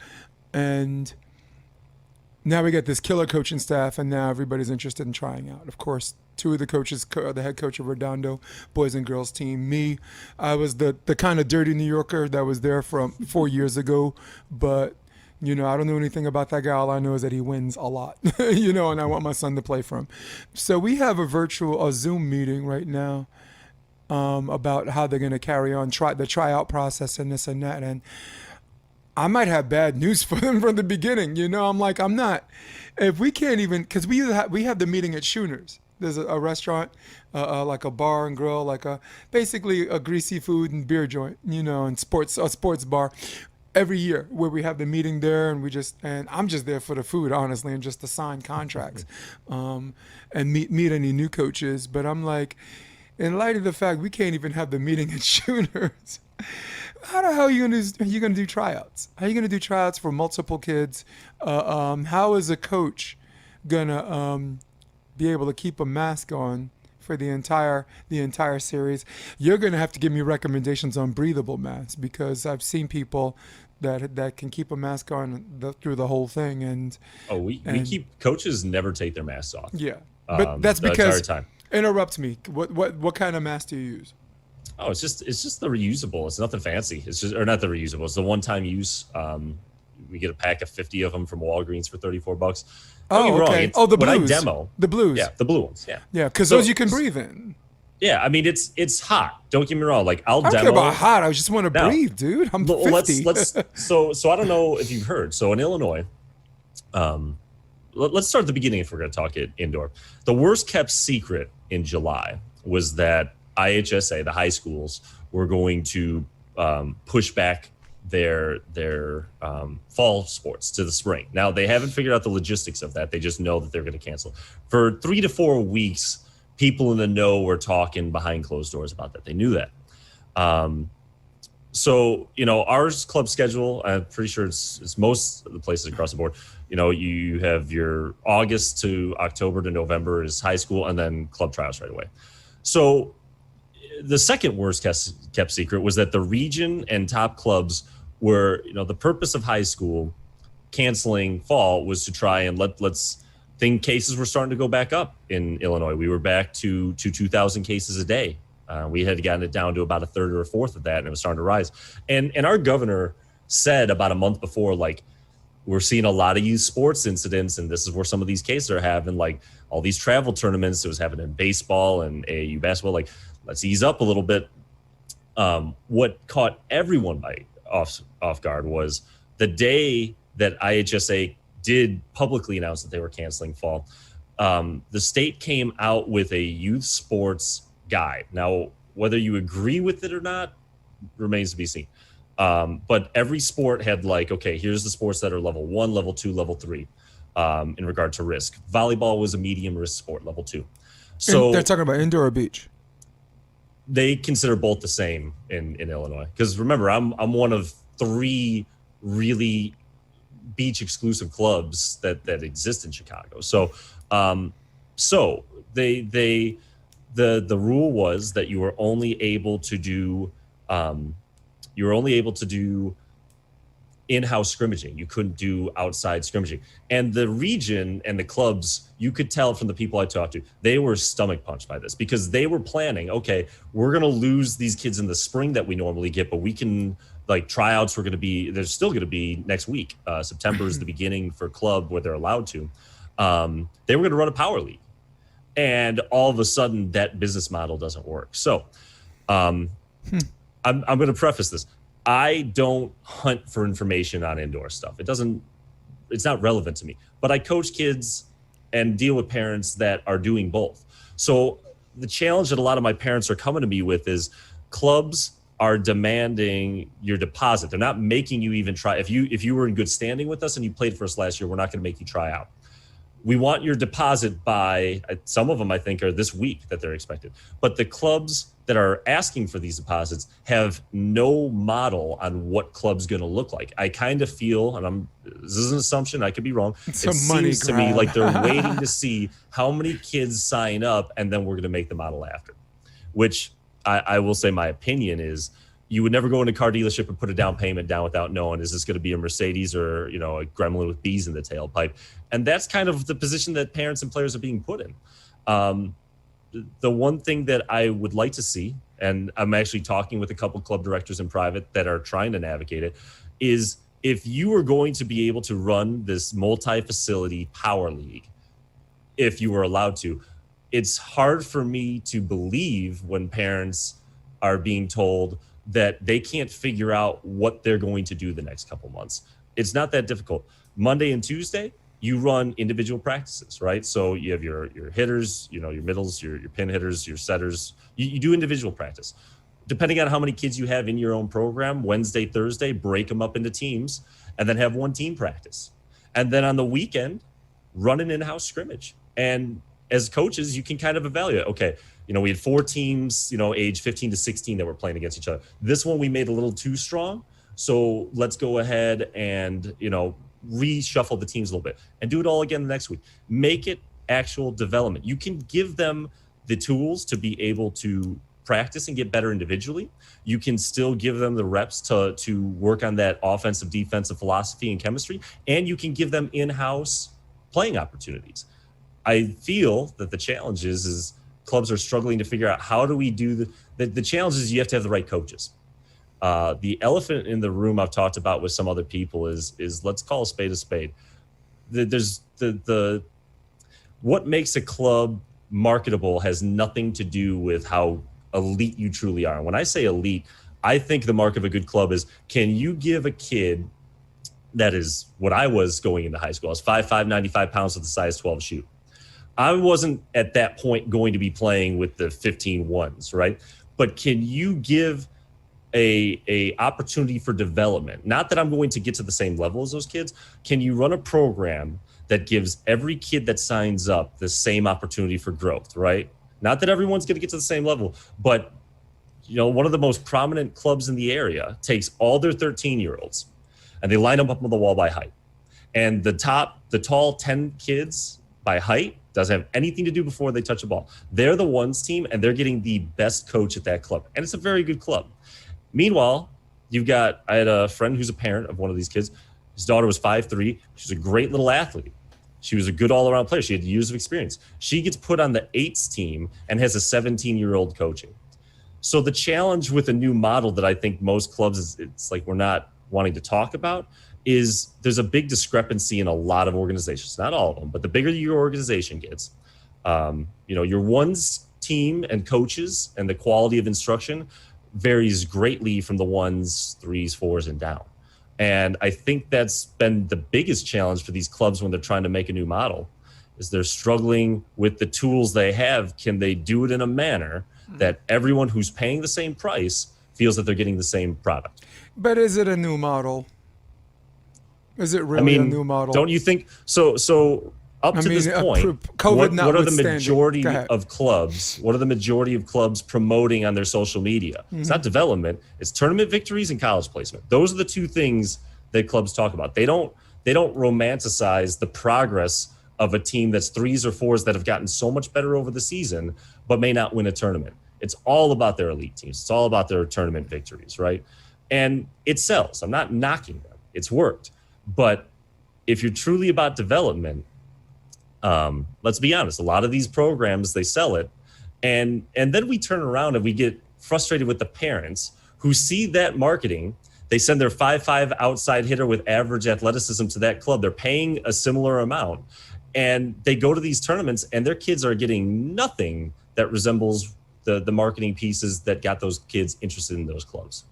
and now we got this killer coaching staff, and now everybody's interested in trying out. Of course, two of the coaches, the head coach of Redondo boys and girls team. Me, I was the kind of dirty New Yorker that was there from 4 years ago, but I don't know anything about that guy. All I know is that he wins a lot, and I want my son to play for him. So we have a Zoom meeting right now about how they're going to carry on the tryout process and this and that. And I might have bad news for them from the beginning. I'm like, I'm not. If we can't even, because we have the meeting at Schooner's. There's a restaurant, like a bar and grill, basically a greasy food and beer joint, and a sports bar every year where we have the meeting there, and I'm just there for the food, honestly, and just to sign contracts, and meet any new coaches. But I'm like, in light of the fact we can't even have the meeting at Shooters, how the hell are you gonna do tryouts? How are you gonna do tryouts for multiple kids? How is a coach gonna be able to keep a mask on for the entire series? You're gonna have to give me recommendations on breathable masks because I've seen people that can keep a mask on through the whole thing, and we keep coaches never take their masks off. Yeah, but that's the entire because time. Interrupt me. What kind of mask do you use? Oh, it's just the reusable. It's nothing fancy. It's just, or not the reusable. It's the one-time use. We get a pack of 50 of them from Walgreens for $34. Don't get me okay. wrong, The when blues. I demo, The blues. yeah, the blue ones, yeah, Yeah, because So- those you can breathe in. yeah. I mean, it's hot. Don't get me wrong. Like I'll I don't demo. care about hot. I just want to No. breathe, dude. I'm Well, 50. So I don't know if you've heard. So in Illinois, let's start at the beginning if we're going to talk it indoor. The worst kept secret in July was that IHSA, the high schools, were going to push back their fall sports to the spring. Now they haven't figured out the logistics of that. They just know that they're going to cancel. For 3 to 4 weeks, people in the know were talking behind closed doors about that. They knew that. So, ours club schedule, I'm pretty sure it's most of the places across the board. You have your August to October to November is high school, and then club trials right away. So the second worst kept secret was that the region and top clubs were, the purpose of high school canceling fall was to try and let's think cases were starting to go back up in Illinois. We were back to 2,000 cases a day. We had gotten it down to about a third or a fourth of that, and it was starting to rise. And our governor said about a month before, like, we're seeing a lot of youth sports incidents, and this is where some of these cases are having, like, all these travel tournaments. It was happening in baseball and AAU basketball. Like, let's ease up a little bit. What caught everyone off guard was the day that IHSA did publicly announce that they were canceling fall. The state came out with a youth sports guide. Now, whether you agree with it or not remains to be seen. But every sport had okay, here's the sports that are level 1, level 2, level 3 in regard to risk. Volleyball was a medium risk sport, level 2. So they're talking about indoor or beach. They consider both the same in Illinois. Because remember, I'm one of 3 really beach exclusive clubs that exist in Chicago. So they the rule was that you were only able to do in-house scrimmaging. You couldn't do outside scrimmaging. And the region and the clubs, you could tell from the people I talked to, they were stomach punched by this because they were planning, okay, we're going to lose these kids in the spring that we normally get, but we can, like, tryouts were going to be, there's still going to be next week. September is the beginning for club where they're allowed to. They were going to run a power league. And all of a sudden that business model doesn't work. So I'm going to preface this. I don't hunt for information on indoor stuff. It's not relevant to me, but I coach kids and deal with parents that are doing both. So the challenge that a lot of my parents are coming to me with is clubs are demanding your deposit. They're not making you even try. If you were in good standing with us and you played for us last year, we're not going to make you try out. We want your deposit by, some of them I think are this week that they're expected. But the clubs that are asking for these deposits have no model on what club's going to look like. I kind of feel, and this is an assumption, I could be wrong. It seems to me like they're waiting to see how many kids sign up, and then we're going to make the model after. Which I will say my opinion is, you would never go into a car dealership and put a down payment down without knowing, is this going to be a Mercedes or, a gremlin with bees in the tailpipe? And that's kind of the position that parents and players are being put in. The one thing that I would like to see, and I'm actually talking with a couple club directors in private that are trying to navigate it, is if you are going to be able to run this multi-facility power league, if you were allowed to, it's hard for me to believe when parents are being told that they can't figure out what they're going to do the next couple months. It's not that difficult. Monday and Tuesday, you run individual practices, right? So you have your hitters, your middles, your pin hitters, your setters. You do individual practice. Depending on how many kids you have in your own program, Wednesday, Thursday, break them up into teams and then have one team practice. And then on the weekend, run an in-house scrimmage. And as coaches, you can kind of evaluate, okay, we had 4 teams, age 15 to 16 that were playing against each other. This one we made a little too strong. So let's go ahead and, reshuffle the teams a little bit and do it all again the next week. Make it actual development. You can give them the tools to be able to practice and get better individually. You can still give them the reps to work on that offensive, defensive philosophy and chemistry, and you can give them in-house playing opportunities. I feel that the challenge is clubs are struggling to figure out how do we do the challenge is you have to have the right coaches. The elephant in the room I've talked about with some other people is let's call a spade a spade. There's the what makes a club marketable has nothing to do with how elite you truly are. And when I say elite, I think the mark of a good club is, can you give a kid that is what I was going into high school. I was 5'5", 95 pounds with a size 12 shoe. I wasn't at that point going to be playing with the 15 ones, right? But can you give a opportunity for development? Not that I'm going to get to the same level as those kids. Can you run a program that gives every kid that signs up the same opportunity for growth, right? Not that everyone's going to get to the same level, but one of the most prominent clubs in the area takes all their 13-year-olds and they line them up on the wall by height. And the tall 10 kids by height doesn't have anything to do before they touch a ball. They're the ones team, and they're getting the best coach at that club. And it's a very good club. Meanwhile, I had a friend who's a parent of one of these kids. His daughter was 5'3". She's a great little athlete. She was a good all-around player. She had years of experience. She gets put on the 8s team and has a 17-year-old coaching. So the challenge with a new model that I think most clubs, it's like we're not wanting to talk about, is there's a big discrepancy in a lot of organizations. Not all of them, but the bigger your organization gets, your ones team and coaches and the quality of instruction varies greatly from the 1s, 3s, 4s, and down. And I think that's been the biggest challenge for these clubs when they're trying to make a new model, is they're struggling with the tools they have. Can they do it in a manner that everyone who's paying the same price feels that they're getting the same product? But is it a new model? Is it really a new model? Don't you think so? Up to this point, what are the majority of clubs? What are the majority of clubs promoting on their social media? Mm-hmm. It's not development; it's tournament victories and college placement. Those are the two things that clubs talk about. They don't romanticize the progress of a team that's threes or fours that have gotten so much better over the season, but may not win a tournament. It's all about their elite teams. It's all about their tournament victories, right? And it sells. I'm not knocking them. It's worked. But if you're truly about development, let's be honest, a lot of these programs, they sell it. And then we turn around and we get frustrated with the parents who see that marketing. They send their 5'5" outside hitter with average athleticism to that club. They're paying a similar amount. And they go to these tournaments and their kids are getting nothing that resembles the marketing pieces that got those kids interested in those clubs.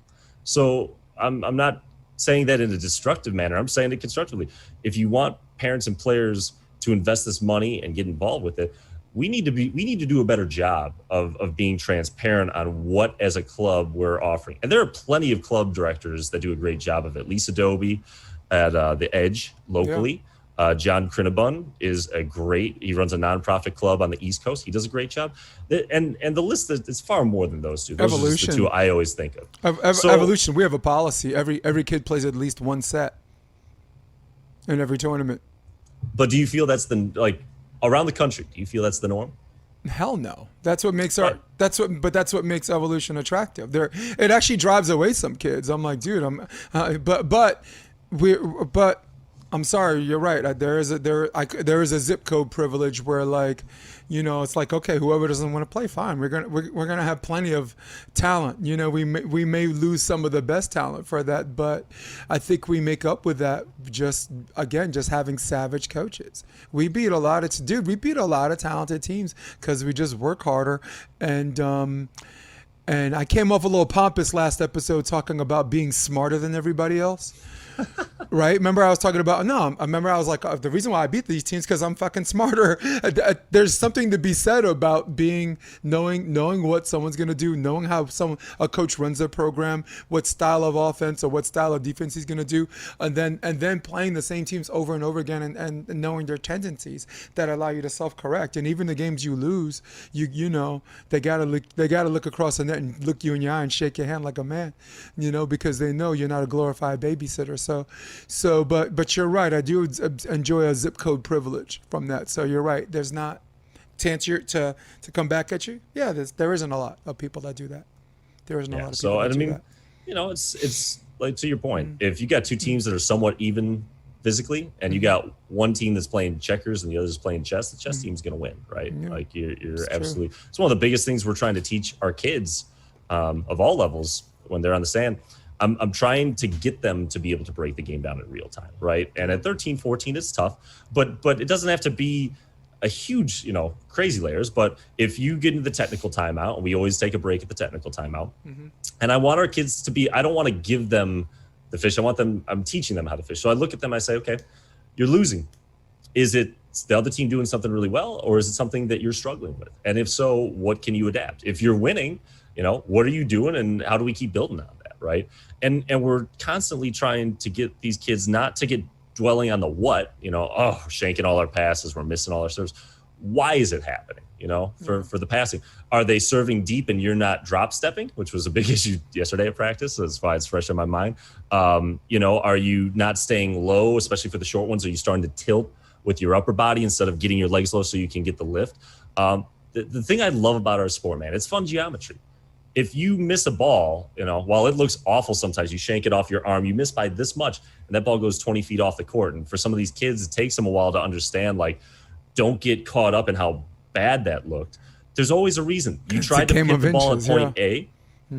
So I'm not saying that in a destructive manner. I'm saying it constructively. If you want parents and players to invest this money and get involved with it, we need to do a better job of being transparent on what as a club we're offering. And there are plenty of club directors that do a great job of it. Lisa Doby at the Edge locally. Yeah. John Crinabun he runs a nonprofit club on the East Coast. He does a great job. And the list is far more than those two. Those are just the two I always think of. Evolution, we have a policy. Every kid plays at least one set in every tournament. But do you feel that's around the country, do you feel that's the norm? Hell no. That's what makes that's what makes evolution attractive. It actually drives away some kids. I'm like, dude, but I'm sorry, you're right. There is a zip code privilege where, like, you know, it's like, okay, whoever doesn't want to play, fine. We're gonna have plenty of talent. You know, we may lose some of the best talent for that, but I think we make up with that just having savage coaches. We beat a lot of talented teams because we just work harder. And I came off a little pompous last episode talking about being smarter than everybody else. Right? Remember I was talking about, I was like, the reason why I beat these teams because I'm fucking smarter. There's something to be said about knowing what someone's going to do, knowing how a coach runs their program, what style of offense or what style of defense he's going to do, and then playing the same teams over and over again and knowing their tendencies that allow you to self-correct. And even the games you lose, you know, they got to look across the net and look you in your eye and shake your hand like a man, you know, because they know you're not a glorified babysitter. But you're right. I do enjoy a zip code privilege from that. So you're right. There's not to answer to come back at you. Yeah, there isn't a lot of people that do that. There isn't a lot of people that do that. You know, it's like, to your point. If you got two teams that are somewhat even physically, and you got one team that's playing checkers and the other's playing chess, the chess team's going to win, right? Yeah. Like you're absolutely. True. It's one of the biggest things we're trying to teach our kids of all levels when they're on the sand. I'm trying to get them to be able to break the game down in real time, right? And at 13, 14, it's tough, but it doesn't have to be a huge, you know, crazy layers. But if you get into the technical timeout, we always take a break at the technical timeout. Mm-hmm. And I want our kids to I don't want to give them the fish. I'm teaching them how to fish. So I look at them, I say, okay, you're losing. Is it the other team doing something really well, or is it something that you're struggling with? And if so, what can you adapt? If you're winning, you know, what are you doing and how do we keep building on that, right? And we're constantly trying to get these kids not to get dwelling on the what, you know, we're shanking all our passes, we're missing all our serves. Why is it happening, you know, for the passing? Are they serving deep and you're not drop stepping, which was a big issue yesterday at practice? So that's why it's fresh in my mind. You know, are you not staying low, especially for the short ones? Are you starting to tilt with your upper body instead of getting your legs low so you can get the lift? The thing I love about our sport, man, it's fun geometry. If you miss a ball, you know, while it looks awful sometimes, you shank it off your arm, you miss by this much, and that ball goes 20 feet off the court. And for some of these kids, it takes them a while to understand, like, don't get caught up in how bad that looked. There's always a reason. You tried to hit the ball at point A,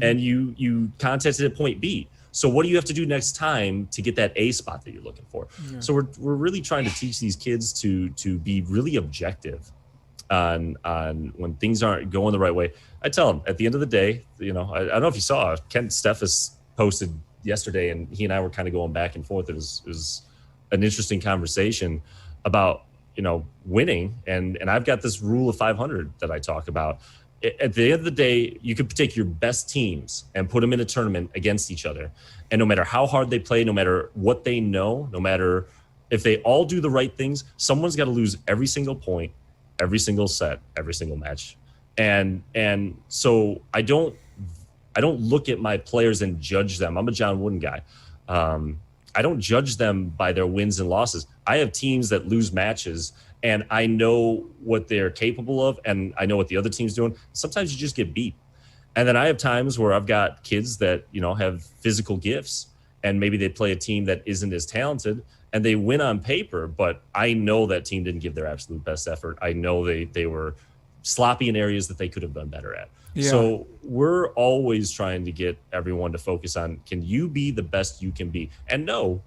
and you contested at point B. So what do you have to do next time to get that A spot that you're looking for? Yeah. So we're really trying to teach these kids to be really objective on when things aren't going the right way. I tell them at the end of the day, you know, I don't know if you saw, Kent Steffes posted yesterday, and he and I were kind of going back and forth. It was an interesting conversation about, you know, winning. And I've got this rule of 500 that I talk about. At the end of the day, you could take your best teams and put them in a tournament against each other. And no matter how hard they play, no matter what they know, no matter if they all do the right things, someone's got to lose every single point, every single set, every single match. And so I don't look at my players and judge them. I'm a John Wooden guy. I don't judge them by their wins and losses. I have teams that lose matches, and I know what they're capable of, and I know what the other team's doing. Sometimes you just get beat. And then I have times where I've got kids that, have physical gifts, and maybe they play a team that isn't as talented, and they win on paper, but I know that team didn't give their absolute best effort. I know they were sloppy in areas that they could have done better at. Yeah. So we're always trying to get everyone to focus on, can you be the best you can be? And know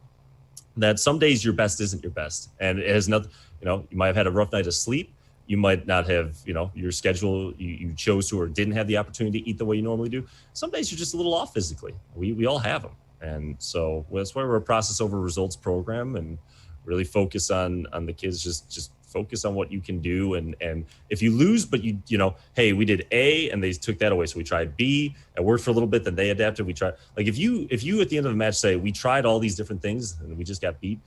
that some days your best isn't your best. And it has nothing, you might have had a rough night of sleep. You might not have, your schedule, you chose to or didn't have the opportunity to eat the way you normally do. Some days you're just a little off physically. We all have them. And so that's why we're a process over results program, and really focus on the kids, just focus on what you can do. And if you lose, but hey, we did A and they took that away, so we tried B, it worked for a little bit, then they adapted, we tried. Like if you at the end of the match say, we tried all these different things and we just got beat,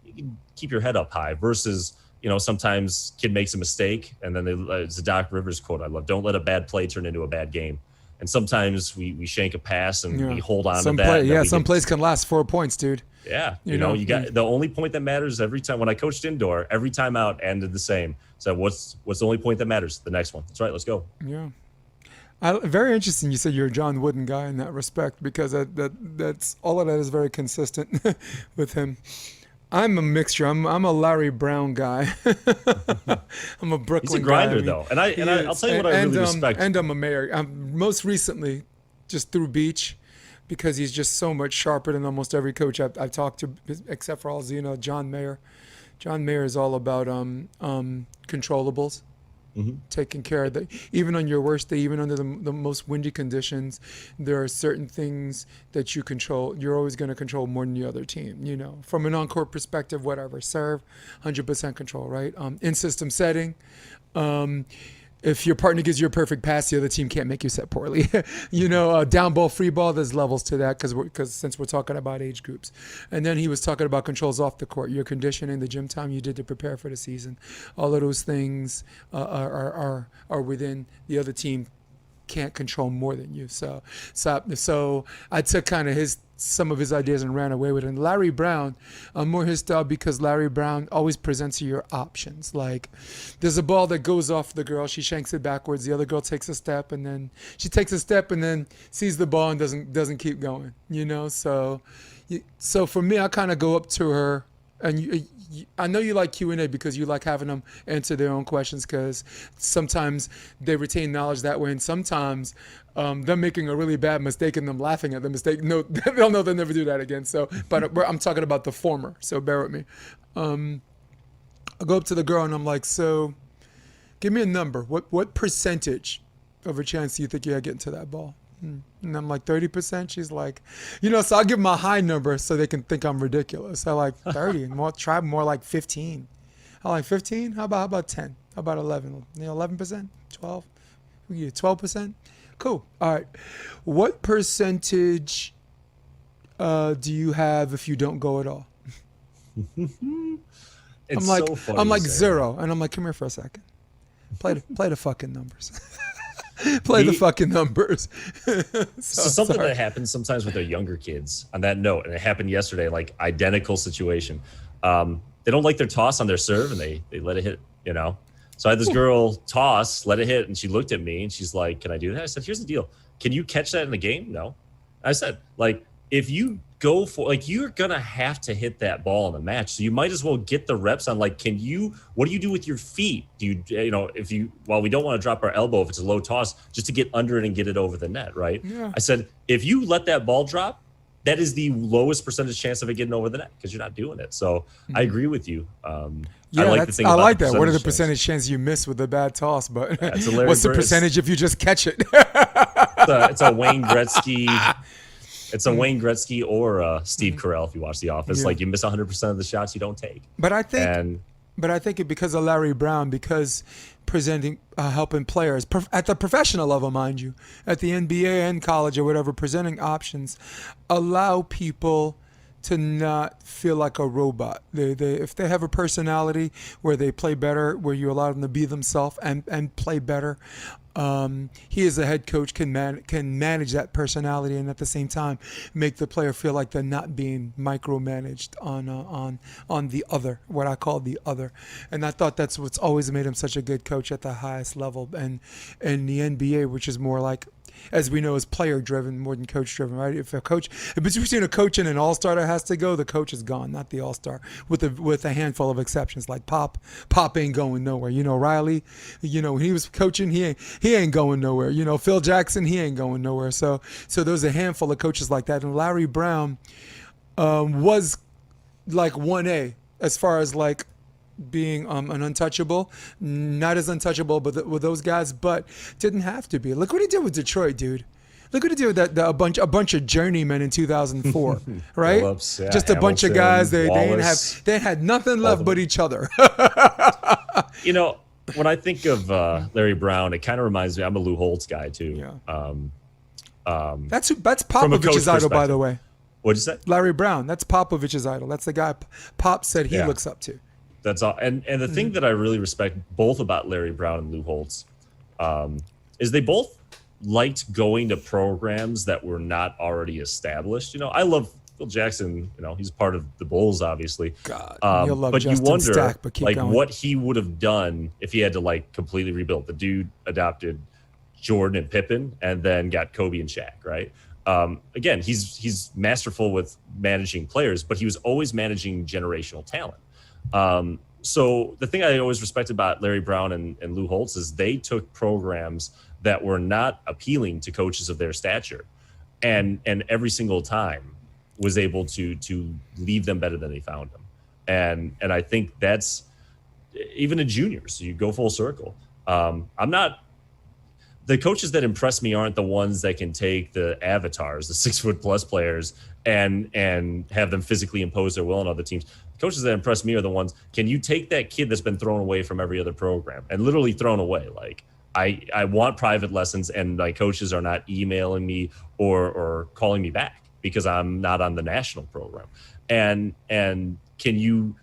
you can keep your head up high. Versus, sometimes kid makes a mistake, and then it's a Doc Rivers quote I love: don't let a bad play turn into a bad game. And sometimes we shank a pass and we hold on to that. Some plays can last 4 points, dude. Yeah, you got the only point that matters every time. When I coached indoor, every time out ended the same. So what's the only point that matters? The next one. That's right. Let's go. Yeah. Very interesting. You said you're a John Wooden guy in that respect, because that's all of that is very consistent with him. I'm a mixture. I'm a Larry Brown guy. I'm a Brooklyn guy. He's a grinder, though. And I'll tell you what I really respect. And I'm a mayor. Most recently, just through Beach, because he's just so much sharper than almost every coach I've talked to, except for John Mayer. John Mayer is all about controllables. Mm-hmm. Taking care of even on your worst day, even under the most windy conditions, there are certain things that you control. You're always going to control more than the other team. From an on-court perspective, whatever, serve, 100% control, right? In system setting, if your partner gives you a perfect pass, the other team can't make you set poorly. Down ball, free ball, there's levels to that, because since we're talking about age groups. And then he was talking about controls off the court, your conditioning, the gym time you did to prepare for the season. All of those things are within the other team. Can't control more than you. So I took kind of some of his ideas and ran away with it. And Larry Brown, more his style, because Larry Brown always presents you your options. Like, there's a ball that goes off the girl, she shanks it backwards, the other girl takes a step, and then she takes a step and then sees the ball and doesn't keep going. So for me, I kind of go up to her, and I know you like Q&A because you like having them answer their own questions, because sometimes they retain knowledge that way, and sometimes them making a really bad mistake and them laughing at the mistake, no, they'll know they'll never do that again. So, but I'm talking about the former, so bear with me. I go up to the girl and I'm like, so give me a number. What percentage of a chance do you think you had getting to that ball? And I'm like, 30%. She's like, so I'll give them a high number so they can think I'm ridiculous. I like 30, and try more like 15. I like 15. How about 10? How about 11? 11%, 12. We get 12%. Cool. All right. What percentage do you have if you don't go at all? It's so funny. I'm like 0, and I'm like, come here for a second. Play the fucking numbers. Play the fucking numbers. So something that happens sometimes with their younger kids, on that note, and it happened yesterday, like identical situation. They don't like their toss on their serve, and they let it hit, So I had this girl toss, let it hit, and she looked at me and she's like, can I do that? I said, here's the deal. Can you catch that in the game? No. I said, if you go for, you're going to have to hit that ball in the match. So you might as well get the reps on, what do you do with your feet? Do you, while we don't want to drop our elbow if it's a low toss, just to get under it and get it over the net, right? Yeah. I said, if you let that ball drop, that is the lowest percentage chance of it getting over the net, because you're not doing it. So I agree with you. Yeah, I like that. What are the percentage chances you miss with a bad toss? But what's the percentage if you just catch it? It's a Wayne Gretzky. It's a Wayne Gretzky or Steve Carell if you watch The Office. Yeah. You miss 100% of the shots you don't take. But I think it because of Larry Brown, because presenting, helping players at the professional level, mind you, at the NBA and college or whatever, presenting options, allow people to not feel like a robot. If they have a personality where they play better, where you allow them to be themselves and play better, He as a head coach can manage that personality and at the same time make the player feel like they're not being micromanaged on the other, what I call the other. And I thought that's what's always made him such a good coach at the highest level. And in the NBA, which is more like, as we know, is player driven more than coach driven, right? If between a coach and an all-star that has to go, the coach is gone, not the all-star, with a handful of exceptions. Like Pop ain't going nowhere. Riley, when he was coaching, he ain't going nowhere. Phil Jackson, he ain't going nowhere. So there's a handful of coaches like that. And Larry Brown was like 1A as far as like being an untouchable, not as untouchable with those guys, but didn't have to be. Look what he did with Detroit, dude. Look what he did with a bunch of journeymen in 2004, right? Phillips, yeah, just a bunch of guys. They had nothing left but each other. When I think of Larry Brown, it kind of reminds me. I'm a Lou Holtz guy too. Yeah. That's Popovich's idol, by the way. What'd you say? Larry Brown. That's Popovich's idol. That's the guy Pop said he looks up to. That's all. And the thing that I really respect both about Larry Brown and Lou Holtz is they both liked going to programs that were not already established. I love Phil Jackson. He's part of the Bulls, obviously. God, you'll love but Justin you wonder, Stack, but keep going. what he would have done if he had to completely rebuild. The dude adopted Jordan and Pippen, and then got Kobe and Shaq. Right. Again, he's masterful with managing players, but he was always managing generational talent. So the thing I always respect about Larry Brown and Lou Holtz is they took programs that were not appealing to coaches of their stature, and every single time was able to leave them better than they found them. And I think that's even in juniors. You go full circle. The coaches that impress me aren't the ones that can take the avatars, the 6-foot+ players, and have them physically impose their will on other teams. Coaches that impress me are the ones, can you take that kid that's been thrown away from every other program and literally thrown away? Like, I want private lessons, and my coaches are not emailing me or calling me back because I'm not on the national program. And can you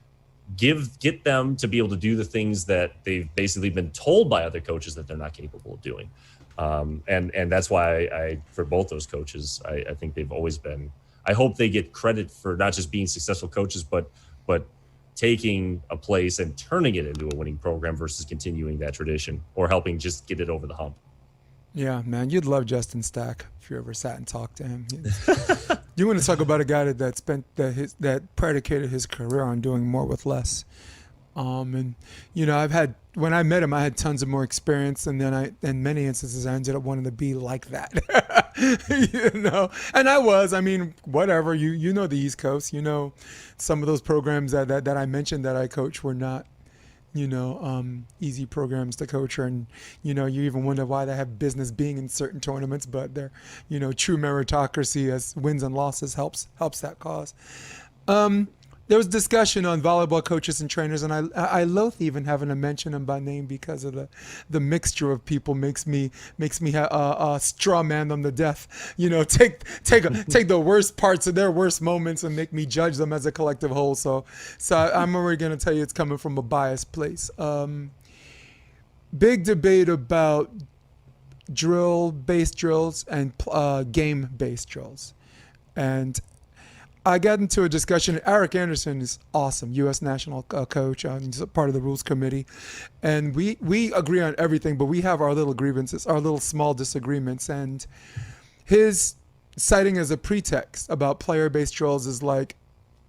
get them to be able to do the things that they've basically been told by other coaches that they're not capable of doing? And that's why I for both those coaches, I think they've always been. I hope they get credit for not just being successful coaches, but taking a place and turning it into a winning program versus continuing that tradition or helping just get it over the hump. Yeah, man, you'd love Justin Stack if you ever sat and talked to him. You want to talk about a guy that predicated his career on doing more with less. And when I met him, I had tons of more experience, and then in many instances I ended up wanting to be like that. And I was. I mean, whatever. You know the East Coast. Some of those programs that I mentioned that I coached were not, easy programs to coach, and you even wonder why they have business being in certain tournaments, but they're, true meritocracy as wins and losses helps that cause. There was discussion on volleyball coaches and trainers, and I loathe even having to mention them by name because of the mixture of people makes me straw man them to death. Take the worst parts of their worst moments and make me judge them as a collective whole. So I'm already going to tell you it's coming from a biased place. Big debate about drill-based drills and game-based drills, and I got into a discussion. Eric Anderson is awesome, U.S. national coach. He's a part of the rules committee. And we agree on everything, but we have our little grievances, our little small disagreements. And his citing as a pretext about player-based drills is like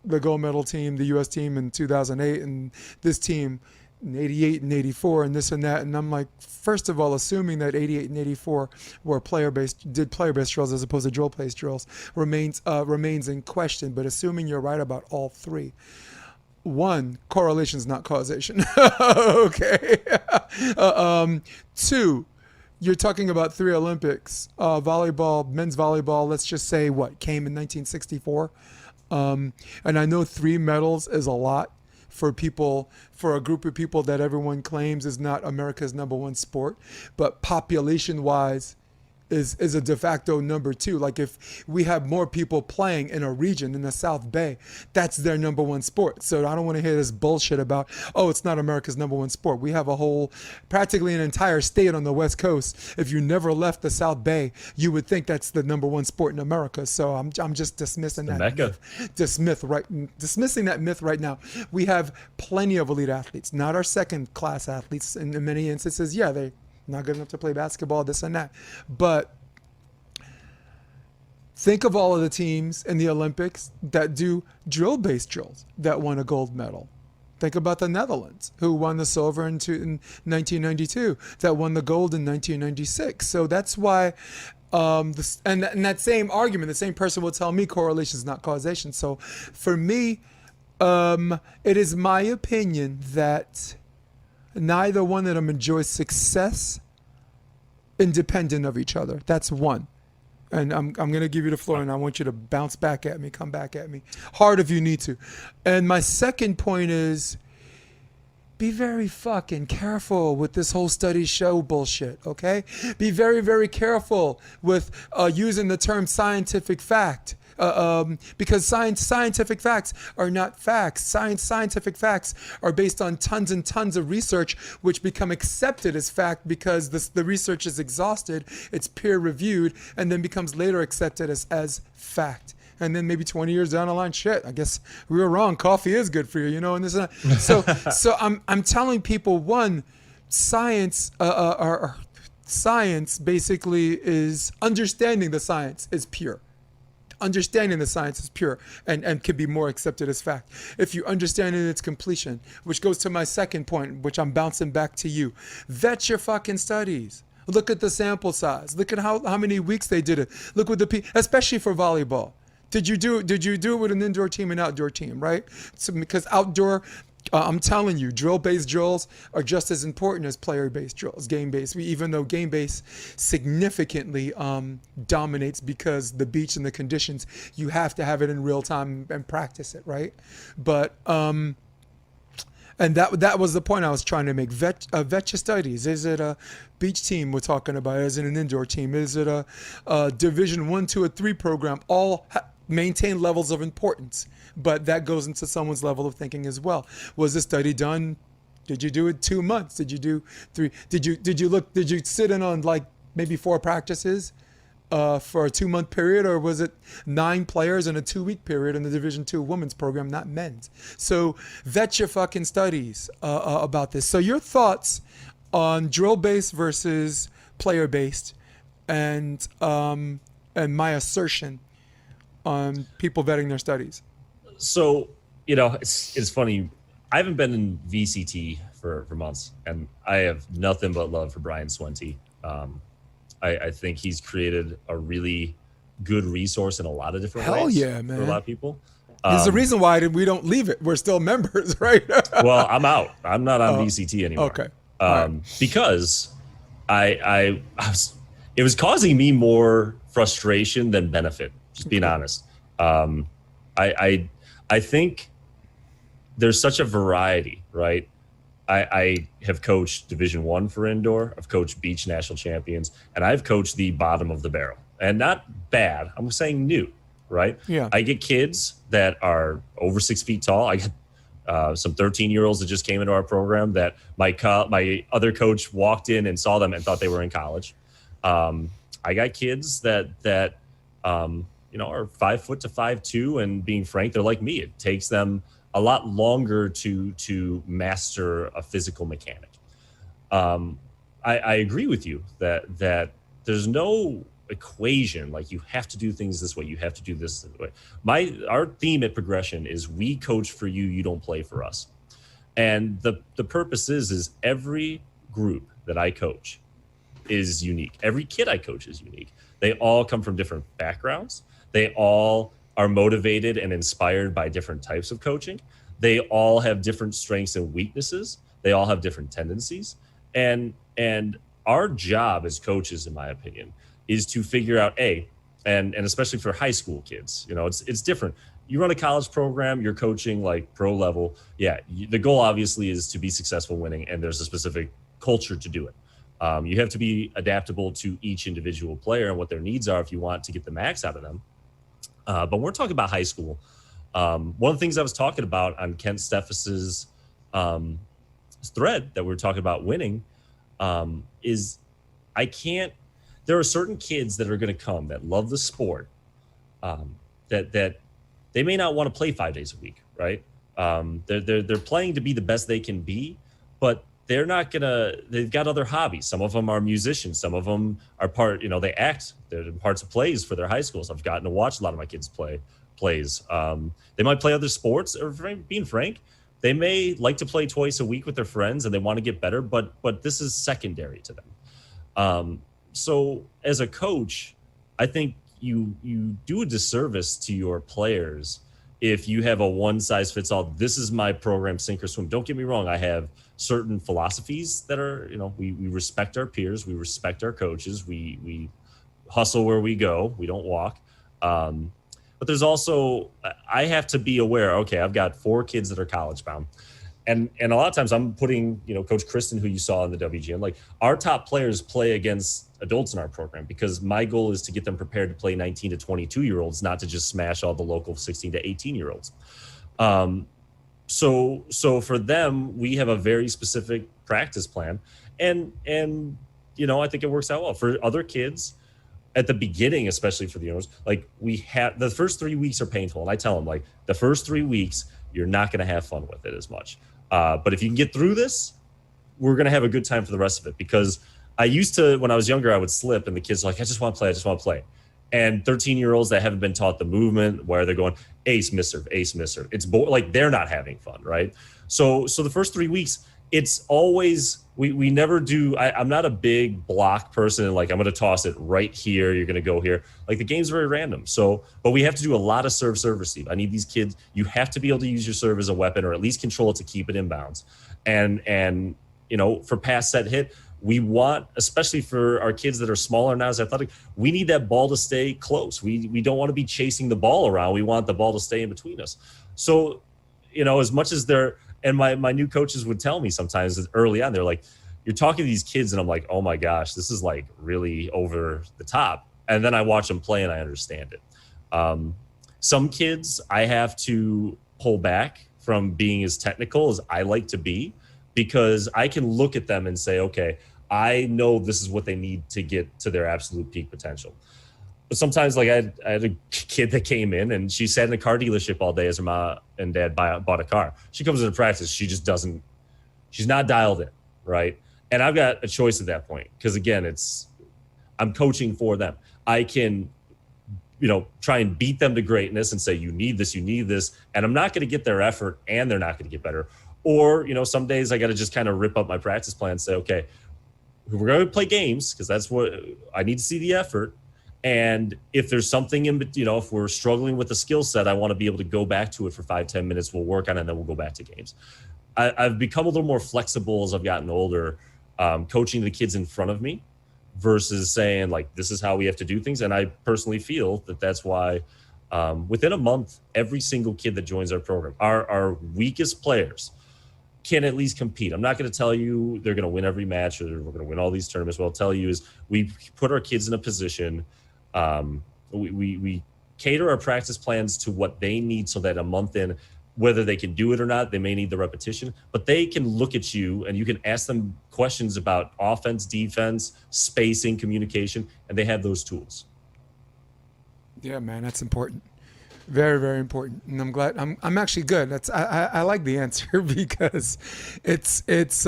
the gold medal team, the U.S. team in 2008, and this team in 88 and 84 and this and that. And I'm like, first of all, assuming that 88 and 84 were player-based drills as opposed to drill-based drills remains in question. But assuming you're right about all three, one, correlation is not causation. Okay. Two, you're talking about three Olympics. Volleyball, men's volleyball, let's just say came in 1964. And I know 3 medals is a lot for a group of people that everyone claims is not America's #1 sport, but population-wise, is a de facto number two. Like if we have more people playing in a region in the South Bay, that's their number one sport. So I don't want to hear this bullshit about, oh, it's not America's number one sport. We have a whole, practically an entire state on the West Coast. If you never left the South Bay, you would think that's the number one sport in America. So I'm just dismissing that Mecca. dismissing that myth right now. We have plenty of elite athletes, not our second class athletes. In many instances, yeah, they not good enough to play basketball, this and that. But think of all of the teams in the Olympics that do drill-based drills that won a gold medal. Think about the Netherlands, who won the silver in 1992, that won the gold in 1996. So that's why, and that same argument, the same person will tell me correlation is not causation. So for me, it is my opinion that neither one of them enjoys success independent of each other. That's one. And I'm going to give you the floor, and I want you to bounce back at me, come back at me. Hard if you need to. And my second point is, be very fucking careful with this whole study show bullshit, okay? Be very, very careful with using the term scientific fact. Because scientific facts are not facts. Scientific facts are based on tons and tons of research, which become accepted as fact because the research is exhausted, it's peer reviewed, and then becomes later accepted as fact. And then maybe 20 years down the line, shit, I guess we were wrong. Coffee is good for you, and this and that. So I'm telling people, one, science basically is understanding the science is pure. Understanding the science is pure and can be more accepted as fact. If you understand it in its completion, which goes to my second point, which I'm bouncing back to you, vet your fucking studies. Look at the sample size. Look at how many weeks they did it. Look what especially for volleyball. Did you do it with an indoor team and outdoor team, right? So, because outdoor, I'm telling you, drill-based drills are just as important as player-based drills, game-based. Even though game-based significantly dominates because the beach and the conditions, you have to have it in real time and practice it, right? But and that was the point I was trying to make. Vet your studies. Is it a beach team we're talking about? Is it an indoor team? Is it a Division 1, 2, or 3 program? All maintain levels of importance, but that goes into someone's level of thinking as well. Was the study done? Did you do it 2 months? Did you do 3? Did you sit in on like maybe 4 practices for a 2-month period, or was it 9 players in a 2-week period in the Division 2 women's program, not men's? So vet your fucking studies about this. So your thoughts on drill-based versus player-based, and my assertion on people vetting their studies. So, it's funny. I haven't been in VCT for months, and I have nothing but love for Brian Swente. I think he's created a really good resource in a lot of different ways. Hell yeah, man. For a lot of people. There's a reason why we don't leave it. We're still members, right? Well, I'm out. I'm not on VCT anymore. Okay. Because it was causing me more frustration than benefit, just being honest. I think there's such a variety, right? I have coached Division 1 for indoor. I've coached beach national champions, and I've coached the bottom of the barrel. And not bad. I'm saying new, right? Yeah. I get kids that are over 6 feet tall. I get some 13-year-olds that just came into our program that my other coach walked in and saw them and thought they were in college. I got kids that are 5 foot to 5'2", and being frank, they're like me. It takes them a lot longer to master a physical mechanic. I agree with you that there's no equation like you have to do things this way, you have to do this way. Our theme at Progression is we coach for you, you don't play for us. And the purpose is every group that I coach is unique. Every kid I coach is unique. They all come from different backgrounds. They all are motivated and inspired by different types of coaching. They all have different strengths and weaknesses. They all have different tendencies. And our job as coaches, in my opinion, is to figure out and especially for high school kids, it's different. You run a college program, you're coaching like pro level. Yeah, the goal obviously is to be successful winning, and there's a specific culture to do it. You have to be adaptable to each individual player and what their needs are if you want to get the max out of them. But we're talking about high school. One of the things I was talking about on Kent Steffes's thread that we were talking about winning is I can't. There are certain kids that are going to come that love the sport, that they may not want to play 5 days a week, right? They're playing to be the best they can be, but they're not gonna. They've got other hobbies. Some of them are musicians. Some of them are they act. They're in parts of plays for their high schools. I've gotten to watch a lot of my kids play plays. They might play other sports, or being frank, they may like to play twice a week with their friends and they want to get better, but this is secondary to them. So as a coach, I think you do a disservice to your players if you have a one size fits all. This is my program, sink or swim. Don't get me wrong. I have certain philosophies that are, we respect our peers. We respect our coaches. We hustle where we go. We don't walk. But there's also, I have to be aware, okay, I've got 4 kids that are college bound. And a lot of times I'm putting, Coach Kristen, who you saw in the WGN, like our top players play against adults in our program because my goal is to get them prepared to play 19 to 22-year-olds, not to just smash all the local 16 to 18-year-olds. So for them, we have a very specific practice plan. And I think it works out well. For other kids, at the beginning, especially for the owners, like we have the first 3 weeks are painful. And I tell them, like, the first 3 weeks, you're not going to have fun with it as much. But if you can get through this, we're going to have a good time for the rest of it. Because I used to, when I was younger, I would slip and the kids are like, I just want to play. And 13-year-olds that haven't been taught the movement, where they're going ace, misserve, ace, misserve. It's like they're not having fun, right? So the first 3 weeks, it's always, we never do. I'm not a big block person. Like, I'm going to toss it right here. You're going to go here. Like, the game's very random. But we have to do a lot of serve, receive. I need these kids. You have to be able to use your serve as a weapon, or at least control it to keep it in bounds. And for pass, set, hit, we want, especially for our kids that are smaller, not as athletic, we need that ball to stay close. We don't want to be chasing the ball around. We want the ball to stay in between us. So, as much as they're, and my new coaches would tell me sometimes that early on, they're like, you're talking to these kids, and I'm like, oh my gosh, this is like really over the top. And then I watch them play and I understand it. Some kids I have to pull back from being as technical as I like to be, because I can look at them and say, okay, I know this is what they need to get to their absolute peak potential. But sometimes, like, I had a kid that came in and she sat in a car dealership all day as her mom and dad bought a car. She comes into practice, she's not dialed in, right? And I've got a choice at that point, because again, I'm coaching for them. I can, try and beat them to greatness and say, you need this, and I'm not going to get their effort and they're not going to get better. Or, some days I got to just kind of rip up my practice plan and say, okay, we're going to play games because that's what I need to see the effort. And if there's something if we're struggling with a skill set, I want to be able to go back to it for 5-10 minutes. We'll work on it and then we'll go back to games. I've become a little more flexible as I've gotten older, coaching the kids in front of me versus saying, like, this is how we have to do things. And I personally feel that that's why within a month, every single kid that joins our program, our weakest players, can at least compete. I'm not going to tell you they're going to win every match or we're going to win all these tournaments. What I'll tell you is we put our kids in a position. We cater our practice plans to what they need, so that a month in, whether they can do it or not, they may need the repetition, but they can look at you and you can ask them questions about offense, defense, spacing, communication, and they have those tools. Yeah, man, that's important. Very, very important. And I'm glad I'm actually good. I like the answer because it's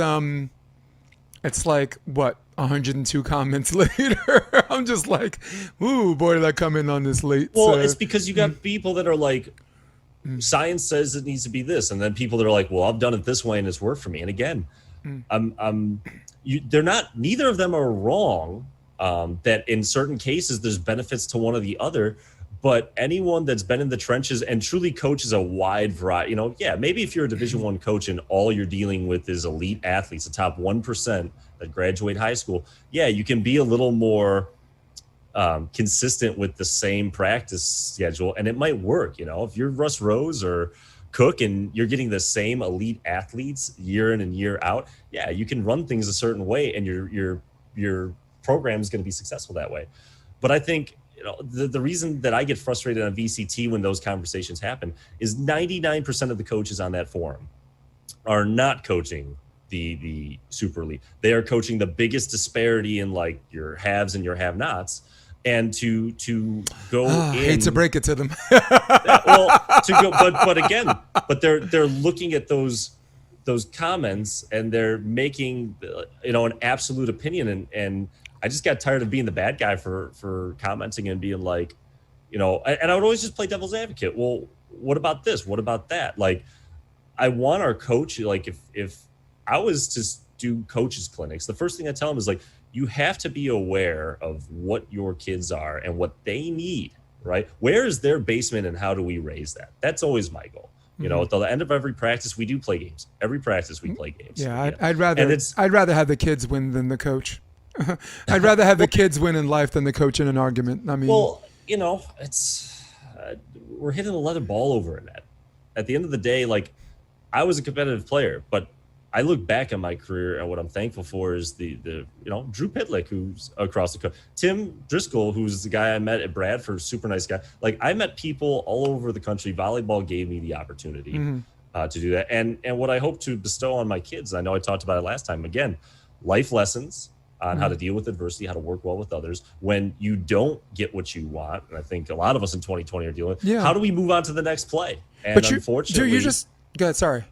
like, what, 102 comments later. I'm just like, ooh, boy, did I come in on this late. Well, it's because you got people that are like, science says it needs to be this, and then people that are like, well, I've done it this way and it's worked for me. And again, they're not. Neither of them are wrong. That in certain cases there's benefits to one or the other. But anyone that's been in the trenches and truly coaches a wide variety, maybe if you're a Division I coach and all you're dealing with is elite athletes, the top 1% that graduate high school, you can be a little more consistent with the same practice schedule, and it might work. If you're Russ Rose or Cook and you're getting the same elite athletes year in and year out, you can run things a certain way, and you're your program is going to be successful that way. But I think the reason that I get frustrated on VCT when those conversations happen is 99% of the coaches on that forum are not coaching the super elite. They are coaching the biggest disparity in like your haves and your have-nots. And to go in, I hate to break it to them. but they're looking at those comments and they're making an absolute opinion, and I just got tired of being the bad guy for commenting and being like, and I would always just play devil's advocate. Well, what about this? What about that? Like, I want our coach, like if I was to do coaches clinics, the first thing I tell them is like, you have to be aware of what your kids are and what they need, right? Where is their basement and how do we raise that? That's always my goal. At the end of every practice, we do play games. Every practice, we play games. Yeah, I'd rather have the kids win than the coach. I'd rather have the kids win in life than the coach in an argument. I mean, it's we're hitting a leather ball over a net. At the end of the day, like, I was a competitive player, but I look back on my career and what I'm thankful for is the Drew Pitlick, who's across the country, Tim Driscoll, who's the guy I met at Bradford, super nice guy. Like, I met people all over the country. Volleyball gave me the opportunity to do that. And what I hope to bestow on my kids, I know I talked about it last time, again, life lessons on how to deal with adversity, how to work well with others when you don't get what you want. And I think a lot of us in 2020 are dealing with, how do we move on to the next play? And but unfortunately, you just go ahead, sorry.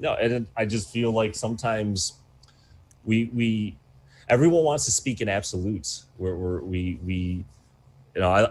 And I just feel like sometimes we everyone wants to speak in absolutes. I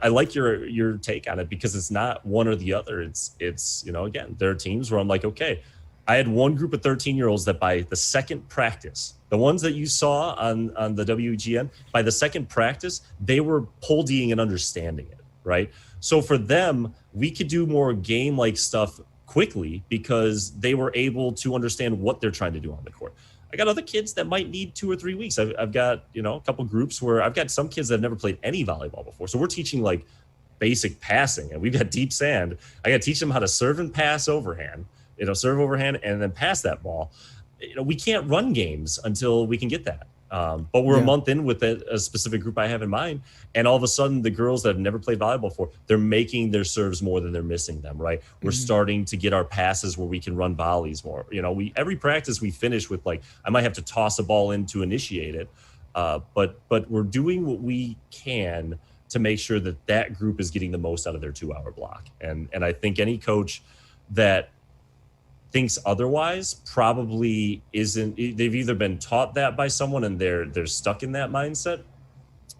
like your take on it because it's not one or the other. It's again, there are teams where I'm like, okay, I had one group of 13-year-olds that by the second practice, the ones that you saw on the WGN, by the second practice, they were pole D'ing and understanding it, right? So for them, we could do more game-like stuff quickly because they were able to understand what they're trying to do on the court. I got other kids that might need 2 or 3 weeks. I've got, a couple groups where I've got some kids that have never played any volleyball before. So we're teaching like basic passing, and we've got deep sand. I got to teach them how to serve and pass overhand, serve overhand and then pass that ball. We can't run games until we can get that. But we're a month in with a specific group I have in mind. And all of a sudden, the girls that have never played volleyball before, they're making their serves more than they're missing them, right? We're starting to get our passes where we can run volleys more. Every practice we finish with, like, I might have to toss a ball in to initiate it. But we're doing what we can to make sure that group is getting the most out of their 2-hour block. And I think any coach that thinks otherwise probably isn't. They've either been taught that by someone and they're stuck in that mindset,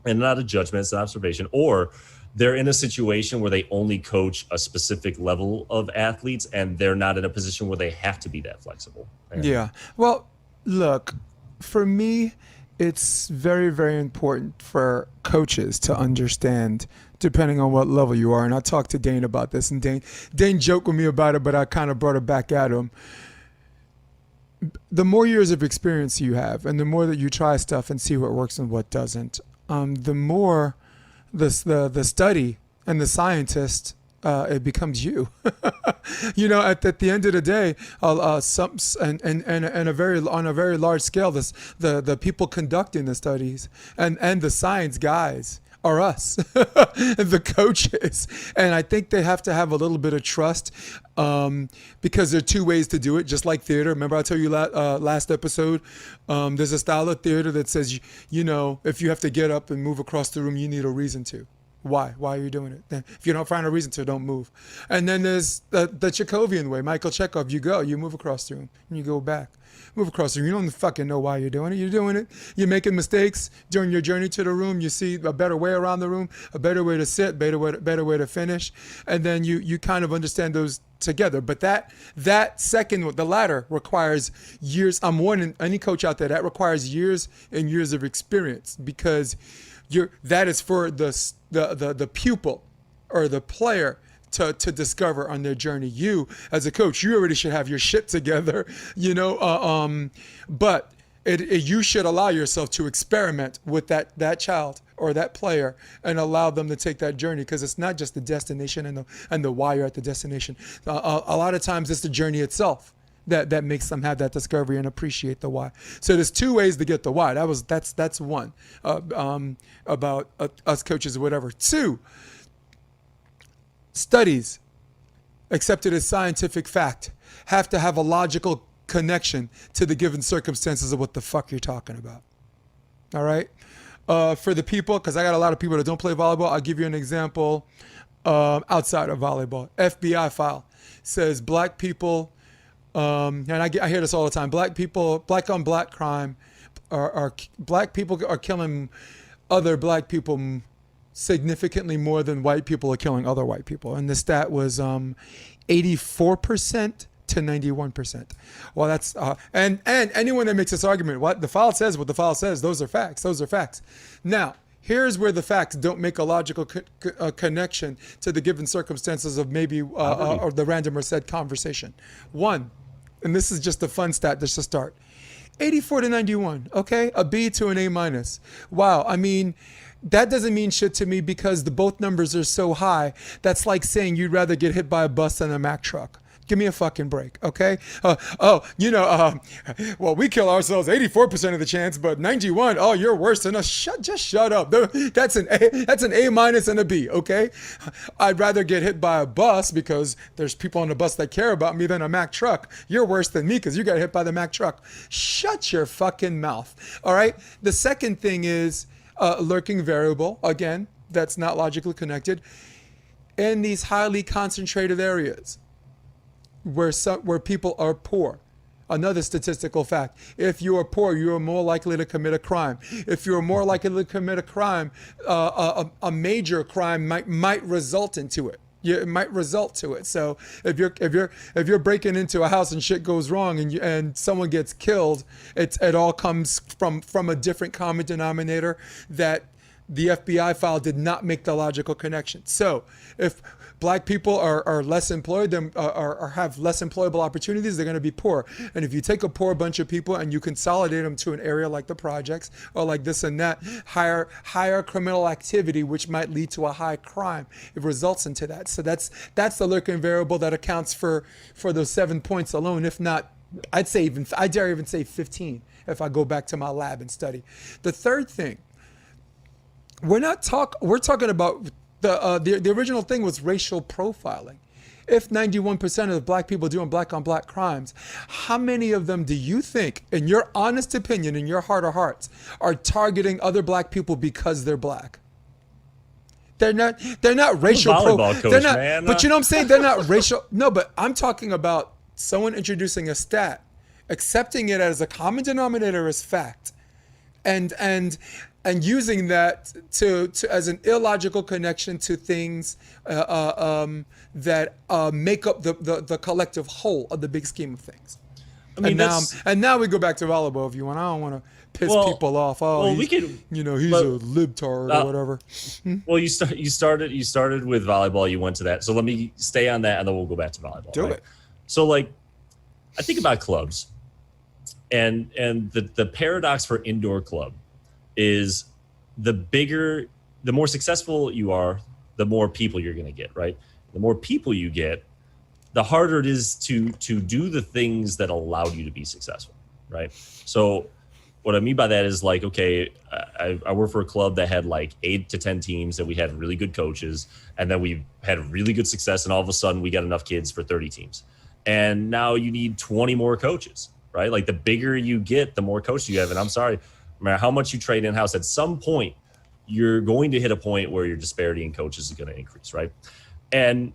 and not a judgment, it's an observation, or they're in a situation where they only coach a specific level of athletes and they're not in a position where they have to be that flexible. Yeah. Well, look, for me, it's very, very important for coaches to understand, depending on what level you are. And I talked to Dane about this, and Dane joked with me about it, but I kind of brought it back at him. The more years of experience you have, and the more that you try stuff and see what works and what doesn't, the more the study and the scientist, it becomes you. At the end of the day, on a very large scale, the people conducting the studies and the science guys are us, the coaches. And I think they have to have a little bit of trust, because there are 2 ways to do it, just like theater. Remember I told you last episode, there's a style of theater that says, if you have to get up and move across the room, you need a reason to. Why are you doing it? Then if you don't find a reason to, don't move. And then there's the Chekhovian way, Michael Chekhov. You move across the room and you go back. Move across the room. You don't fucking know why you're doing it. You're doing it. You're making mistakes during your journey to the room. You see a better way around the room, a better way to sit, better way to finish. And then you kind of understand those together. But that second, the latter, requires years. I'm warning any coach out there, that requires years and years of experience, because that is for the pupil or the player to discover on their journey. You, as a coach, you already should have your shit together, but you should allow yourself to experiment with that child or that player and allow them to take that journey, because it's not just the destination and the why you're at the destination. A lot of times it's the journey itself that makes them have that discovery and appreciate the why. So there's two ways to get the why. That's one about us coaches or whatever. Two, studies accepted as scientific fact have to have a logical connection to the given circumstances of what the fuck you're talking about. All right. For the people, because I got a lot of people that don't play volleyball, I'll give you an example outside of volleyball. FBI file says black people, and I hear this all the time, black on black crime, black people are killing other black people significantly more than white people are killing other white people. And the stat was 84% to 91%. Well, that's and anyone that makes this argument, what the file says, those are facts. Now, here's where the facts don't make a logical connection to the given circumstances of maybe or the random or said conversation. One, and this is just a fun stat just to start. 84 to 91, okay? A B to an A minus. Wow, I mean, that doesn't mean shit to me because both numbers are so high. That's like saying you'd rather get hit by a bus than a Mack truck. Give me a fucking break, okay? Well, we kill ourselves 84% of the chance, but 91, oh, you're worse than us. Just shut up. That's an A minus and a B, okay? I'd rather get hit by a bus because there's people on the bus that care about me than a Mack truck. You're worse than me because you got hit by the Mack truck. Shut your fucking mouth, all right? The second thing is lurking variable. Again, that's not logically connected. In these highly concentrated areas, where people are poor. Another statistical fact. If you are poor, you are more likely to commit a crime. If you are more likely to commit a crime, a major crime might result into it. It might result to it. So if you're breaking into a house and shit goes wrong and someone gets killed, it all comes from a different common denominator that the FBI file did not make the logical connection. So if black people are less employed, or have less employable opportunities, they're going to be poor. And if you take a poor bunch of people and you consolidate them to an area like the projects or like this and that, higher criminal activity, which might lead to a high crime, it results into that. So that's the lurking variable that accounts for those 7 points alone. If not, I dare even say 15 if I go back to my lab and study. The third thing, we're talking about the original thing was racial profiling. If 91% of the black people doing black on black crimes, how many of them do you think, in your honest opinion, in your heart of hearts, are targeting other black people because they're black? They're not racial man. But you know what I'm saying? They're not racial. No, but I'm talking about someone introducing a stat, accepting it as a common denominator as fact, and using that to as an illogical connection to things that make up the collective whole of the big scheme of things. I mean, and now we go back to volleyball if you want. I don't want to piss people off. He's a libtard or whatever. Well, you started with volleyball. You went to that. So let me stay on that, and then we'll go back to volleyball. Do it. So I think about clubs, and the paradox for indoor club is the more successful you are, the more people you're going to get, right? The more people you get, the harder it is to do the things that allow you to be successful, right? So what I mean by that is okay, I work for a club that had 8 to 10 teams, and we had really good coaches, and then we had really good success, and all of a sudden we got enough kids for 30 teams. And now you need 20 more coaches, right? The bigger you get, the more coaches you have. And I'm sorry, no matter how much you trade in-house, at some point, you're going to hit a point where your disparity in coaches is going to increase, right? And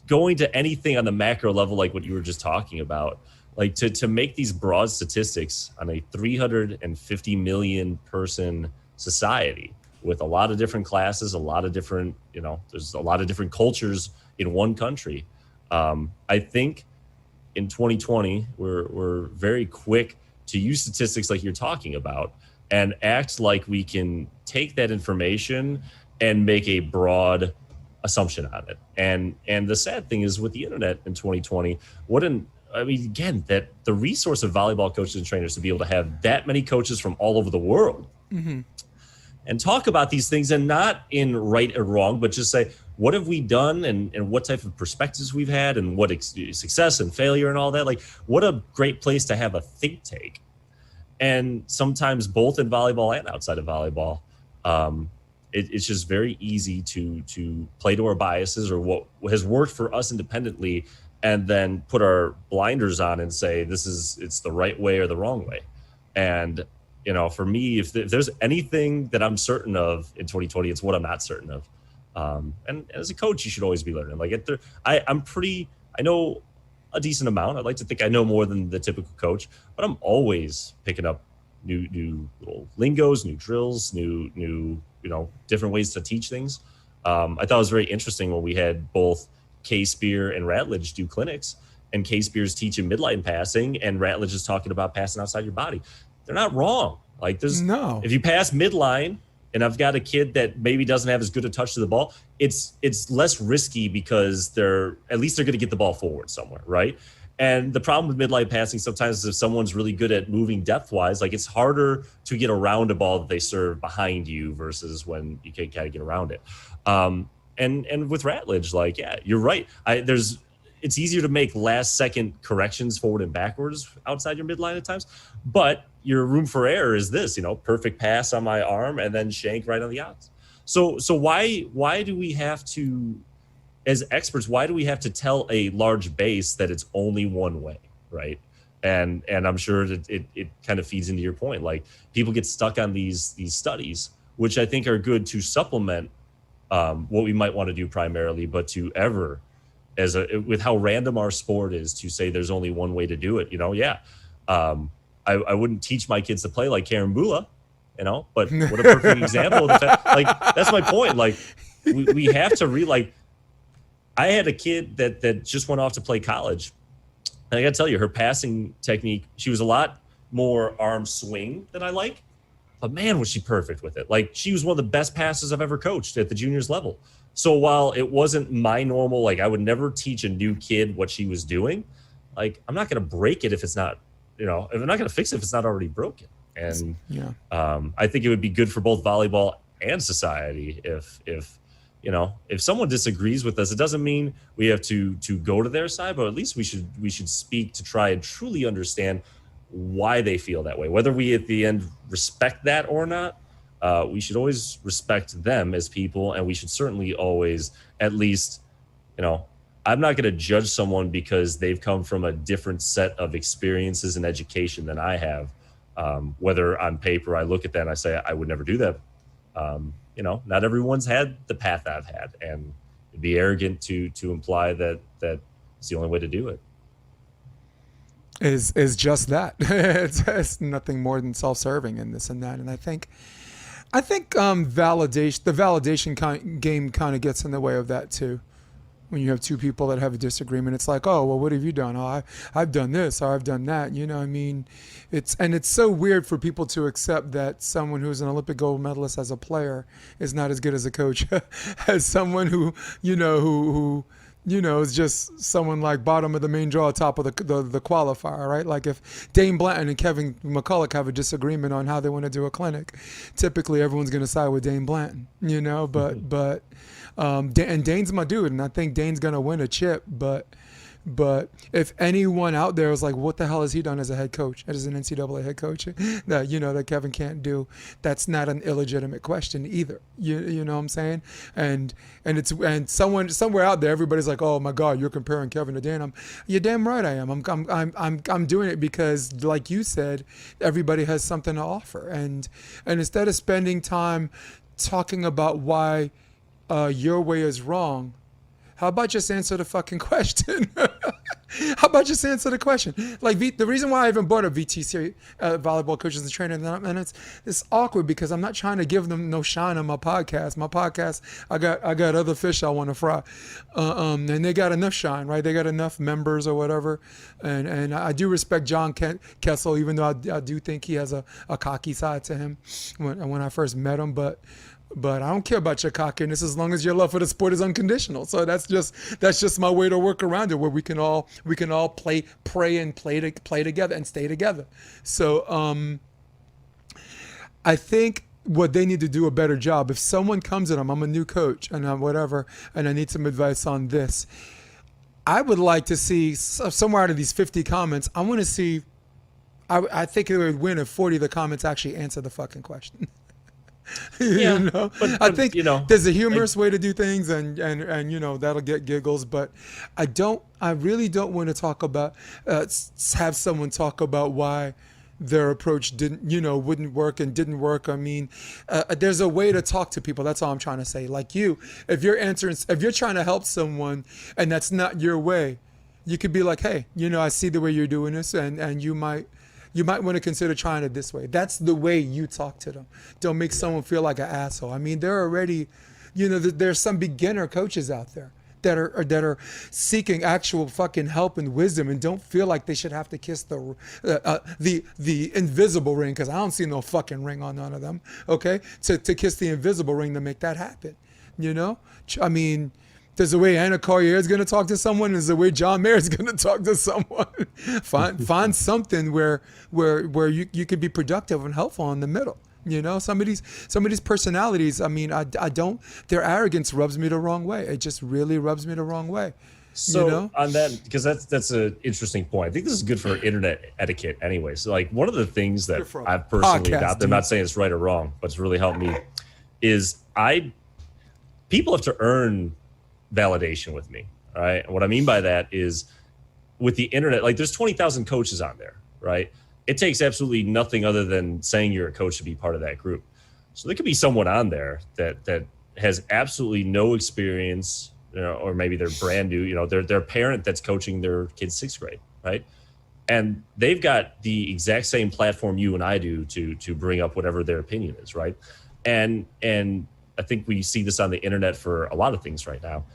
going to anything on the macro level, like what you were just talking about, to make these broad statistics on a 350 million person society with a lot of different classes, a lot of different, there's a lot of different cultures in one country. I think in 2020, we're very quick to use statistics like you're talking about and act like we can take that information and make a broad assumption on it. And the sad thing is with the internet in 2020, that the resource of volleyball coaches and trainers to be able to have that many coaches from all over the world and talk about these things, and not in right or wrong, but just say, what have we done and what type of perspectives we've had and what success and failure and all that. Like, what a great place to have a think tank. And sometimes both in volleyball and outside of volleyball, it's just very easy to play to our biases or what has worked for us independently, and then put our blinders on and say it's the right way or the wrong way. And for me, if there's anything that I'm certain of in 2020, it's what I'm not certain of. And as a coach, you should always be learning. Like, I know a decent amount. I'd like to think I know more than the typical coach, but I'm always picking up new little lingos, new drills, new different ways to teach things. I thought it was very interesting when we had both K Spear and Ratledge do clinics, and K Spear's teaching midline passing and Ratledge is talking about passing outside your body. They're not wrong. Like, if you pass midline, and I've got a kid that maybe doesn't have as good a touch to the ball, it's less risky because at least they're going to get the ball forward somewhere, right? And the problem with midline passing sometimes is if someone's really good at moving depth-wise, like, it's harder to get around a ball that they serve behind you versus when you can kind of get around it. And with Ratledge, like, yeah, you're right. It's easier to make last-second corrections forward and backwards outside your midline at times, but your room for error is this, perfect pass on my arm and then shank right on the outs. So why do we have to, as experts, why do we have to tell a large base that it's only one way, right? And I'm sure that it kind of feeds into your point. Like, people get stuck on these studies, which I think are good to supplement what we might want to do primarily, but to ever, with how random our sport is, to say there's only one way to do it. I wouldn't teach my kids to play like Karen Bula, but what a perfect example of the fact. Like, that's my point. Like, we have to I had a kid that just went off to play college, and I got to tell you, her passing technique, she was a lot more arm swing than I like, but man, was she perfect with it. Like, she was one of the best passes I've ever coached at the juniors level. So while it wasn't my normal, like, I would never teach a new kid what she was doing, like, I'm not going to break it if it's not, if I'm not going to fix it if it's not already broken. And I think it would be good for both volleyball and society if someone disagrees with us. It doesn't mean we have to go to their side, but at least we should speak to try and truly understand why they feel that way. Whether we at the end respect that or not, we should always respect them as people, and we should certainly always, at least, I'm not going to judge someone because they've come from a different set of experiences and education than I have. Whether on paper I look at that and I say, I would never do that. Not everyone's had the path I've had, and it'd be arrogant to imply that it's the only way to do it. Is just that. It's nothing more than self-serving and this and that. And I think the validation game kind of gets in the way of that too. When you have two people that have a disagreement, it's like, oh, well, what have you done? Oh, I've done this, or I've done that. I mean, it's so weird for people to accept that someone who's an Olympic gold medalist as a player is not as good as a coach as someone who is just someone like bottom of the main draw, top of the qualifier, right? Like, if Dane Blanton and Kevin McCulloch have a disagreement on how they want to do a clinic, typically everyone's going to side with Dane Blanton, but and Dane's my dude, and I think Dane's going to win a chip, but if anyone out there is like, what the hell has he done as a head coach, as an NCAA head coach, that Kevin can't do, that's not an illegitimate question either. You know what I'm saying? And somewhere out there, everybody's like, oh my God, you're comparing Kevin to Dan. You're damn right I am. I'm doing it because, like you said, everybody has something to offer, and instead of spending time talking about why your way is wrong, how about just answer the fucking question? How about just answer the question? Like, the reason why I even brought up VTC, volleyball coaches and trainers, and it's awkward because I'm not trying to give them no shine on my podcast. My podcast, I got other fish I want to fry, and they got enough shine, right? They got enough members or whatever, and I do respect John Kessel, even though I do think he has a cocky side to him when I first met him, but I don't care about your cockiness as long as your love for the sport is unconditional. So that's just my way to work around it, where we can all pray and play together and stay together. So I think what they need to do a better job. If someone comes to them, I'm a new coach and I'm whatever, and I need some advice on this. I would like to see somewhere out of these 50 comments, I want to see, I think it would win if 40 of the comments actually answer the fucking question. Yeah, you know, but I think you know, there's a humorous way to do things, and you know that'll get giggles. But I really don't want to talk about have someone talk about why their approach wouldn't work and didn't work. I mean, there's a way to talk to people. That's all I'm trying to say. Like if you're trying to help someone and that's not your way, you could be like, hey, I see the way you're doing this, and you might want to consider trying it this way. That's the way you talk to them. Don't make someone feel like an asshole. I mean, there are already, there's some beginner coaches out there that are seeking actual fucking help and wisdom and don't feel like they should have to kiss the invisible ring, because I don't see no fucking ring on none of them. Okay, to kiss the invisible ring to make that happen. I mean, there's a way Anna Collier is going to talk to someone. There's a way John Mayer is going to talk to someone. Find something where you could be productive and helpful in the middle. Some of these personalities. I mean, I don't. Their arrogance rubs me the wrong way. It just really rubs me the wrong way. So on that, because that's an interesting point. I think this is good for internet etiquette anyway. So like one of the things that I've personally adopted, I'm not saying it's right or wrong, but it's really helped me, is people have to earn validation with me. All right. And what I mean by that is with the internet, like there's 20,000 coaches on there, right? It takes absolutely nothing other than saying you're a coach to be part of that group. So there could be someone on there that has absolutely no experience, or maybe they're brand new, their parent that's coaching their kid's sixth grade, right? And they've got the exact same platform you and I do to bring up whatever their opinion is, right? And I think we see this on the internet for a lot of things right now.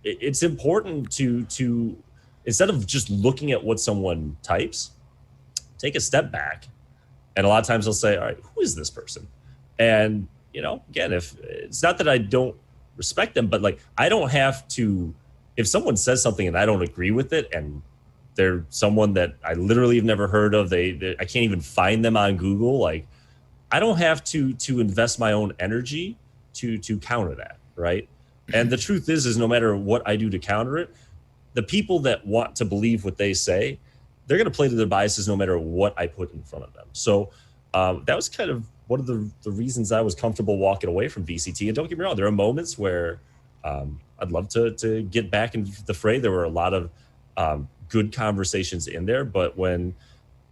It's important to instead of just looking at what someone types, take a step back. And a lot of times they'll say, all right, who is this person? And, again, if it's not that I don't respect them, but like, I don't have to, if someone says something and I don't agree with it, and they're someone that I literally have never heard of, I can't even find them on Google. Like, I don't have to invest my own energy to counter that. Right. And the truth is no matter what I do to counter it, the people that want to believe what they say, they're going to play to their biases no matter what I put in front of them. So that was kind of one of the reasons I was comfortable walking away from VCT. And don't get me wrong, there are moments where I'd love to get back into the fray. There were a lot of good conversations in there, but when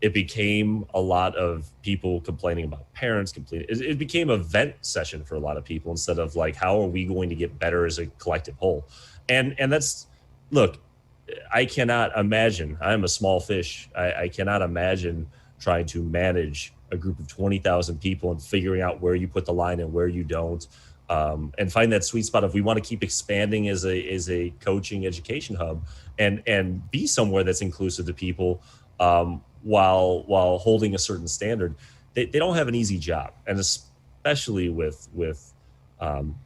it became a lot of people complaining about parents complaining, it became a vent session for a lot of people instead of like, how are we going to get better as a collective whole? And that's, look, I cannot imagine, I'm a small fish. I cannot imagine trying to manage a group of 20,000 people and figuring out where you put the line and where you don't, and find that sweet spot if we want to keep expanding as a coaching education hub and be somewhere that's inclusive to people, while holding a certain standard. They don't have an easy job, and especially with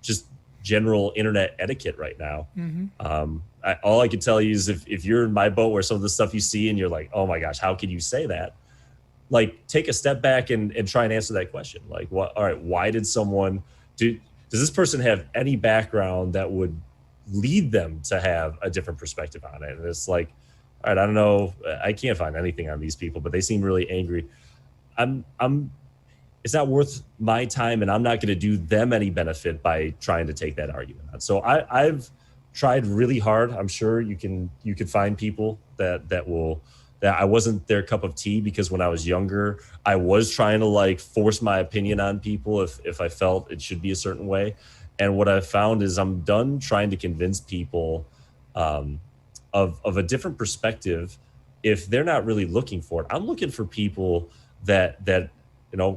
just general internet etiquette right now. Mm-hmm. All I can tell you is if you're in my boat where some of the stuff you see and you're like, oh my gosh, how could you say that? Like, take a step back and try and answer that question. Like, all right, why did someone does this person have any background that would lead them to have a different perspective on it? And it's like, all right, I don't know. I can't find anything on these people, but they seem really angry. It's not worth my time, and I'm not going to do them any benefit by trying to take that argument on. So I've tried really hard. I'm sure you can find people that I wasn't their cup of tea, because when I was younger, I was trying to like force my opinion on people if I felt it should be a certain way. And what I've found is I'm done trying to convince people of a different perspective if they're not really looking for it. I'm looking for people that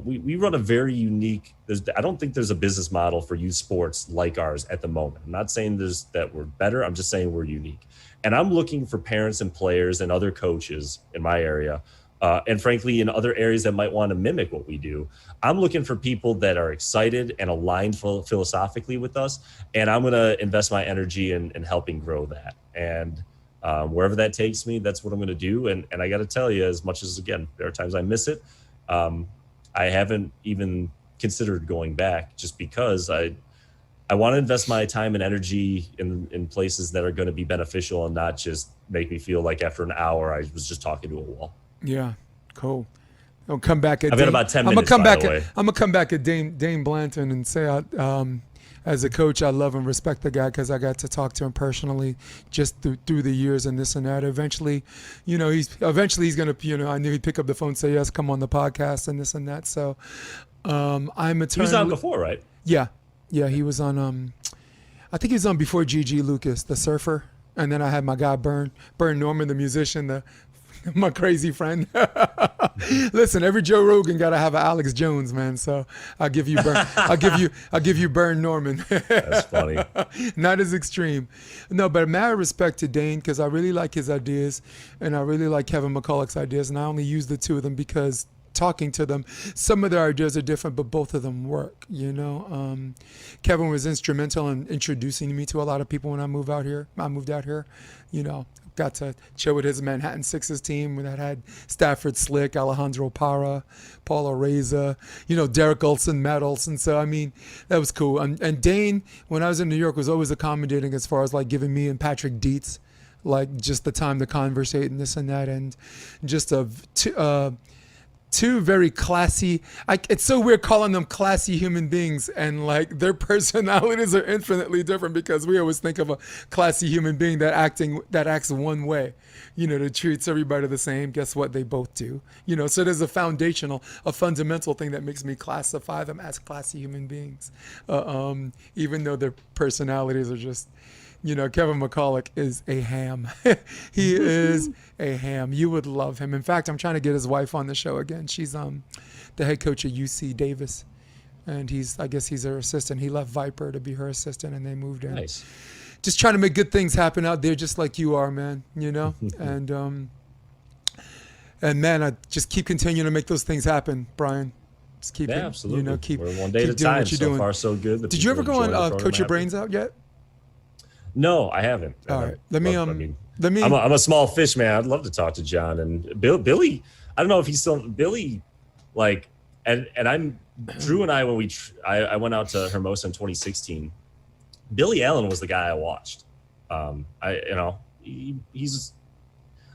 we run a very unique, I don't think there's a business model for youth sports like ours at the moment. I'm not saying that we're better. I'm just saying we're unique. And I'm looking for parents and players and other coaches in my area, and frankly, in other areas that might want to mimic what we do. I'm looking for people that are excited and aligned philosophically with us. And I'm going to invest my energy in helping grow that. And wherever that takes me, that's what I'm going to do. And I got to tell you, as much as, again, there are times I miss it, I haven't even considered going back just because I want to invest my time and energy in places that are going to be beneficial and not just make me feel like after an hour I was just talking to a wall. Yeah, cool. I'll come back at I've got about 10 minutes, I'm by the way. gonna come back at Dane Blanton and say, as a coach, I love and respect the guy because I got to talk to him personally just through the years and this and that. Eventually, he's gonna, I knew he'd pick up the phone and say, yes, come on the podcast and this and that. So, I'm eternally. He was on before, right? Yeah, he was on. I think he was on before G.G. Lucas, the surfer, and then I had my guy Burn Norman, the musician, my crazy friend. Listen, every Joe Rogan got to have an Alex Jones, man. So I'll give you Burn. I'll give you Burn Norman. That's funny. Not as extreme. No, but mad respect to Dane because I really like his ideas, and I really like Kevin McCulloch's ideas, and I only use the two of them because talking to them, some of their ideas are different, but both of them work. Kevin was instrumental in introducing me to a lot of people when I moved out here. Got to chill with his Manhattan Sixes team that had Stafford Slick, Alejandro Parra, Paul Areza, Derek Olson, Matt Olson. So, that was cool. And Dane, when I was in New York, was always accommodating as far as like giving me and Patrick Dietz, like just the time to conversate and this and that. And just two very classy, it's so weird calling them classy human beings, and like their personalities are infinitely different because we always think of a classy human being that acts one way, that treats everybody the same. Guess what? They both do. So there's a fundamental thing that makes me classify them as classy human beings, even though their personalities are just, Kevin McCulloch is a ham. He is a ham. You would love him. In fact, I'm trying to get his wife on the show again. She's the head coach at UC Davis, and I guess he's her assistant. He left Viper to be her assistant, and they moved in. Nice. Just trying to make good things happen out there, just like you are, man. And man, I just keep continuing to make those things happen, Brian. Just keep absolutely. We're one day keep at a doing time. what you're So doing. far, so good. Did you ever go on Coach Your Brains Out yet? No, I haven't. All right. Let me. I'm a small fish, man. I'd love to talk to John and Billy. I don't know if he's still Billy, and I'm Drew and I when I went out to Hermosa in 2016. Billy Allen was the guy I watched. He's.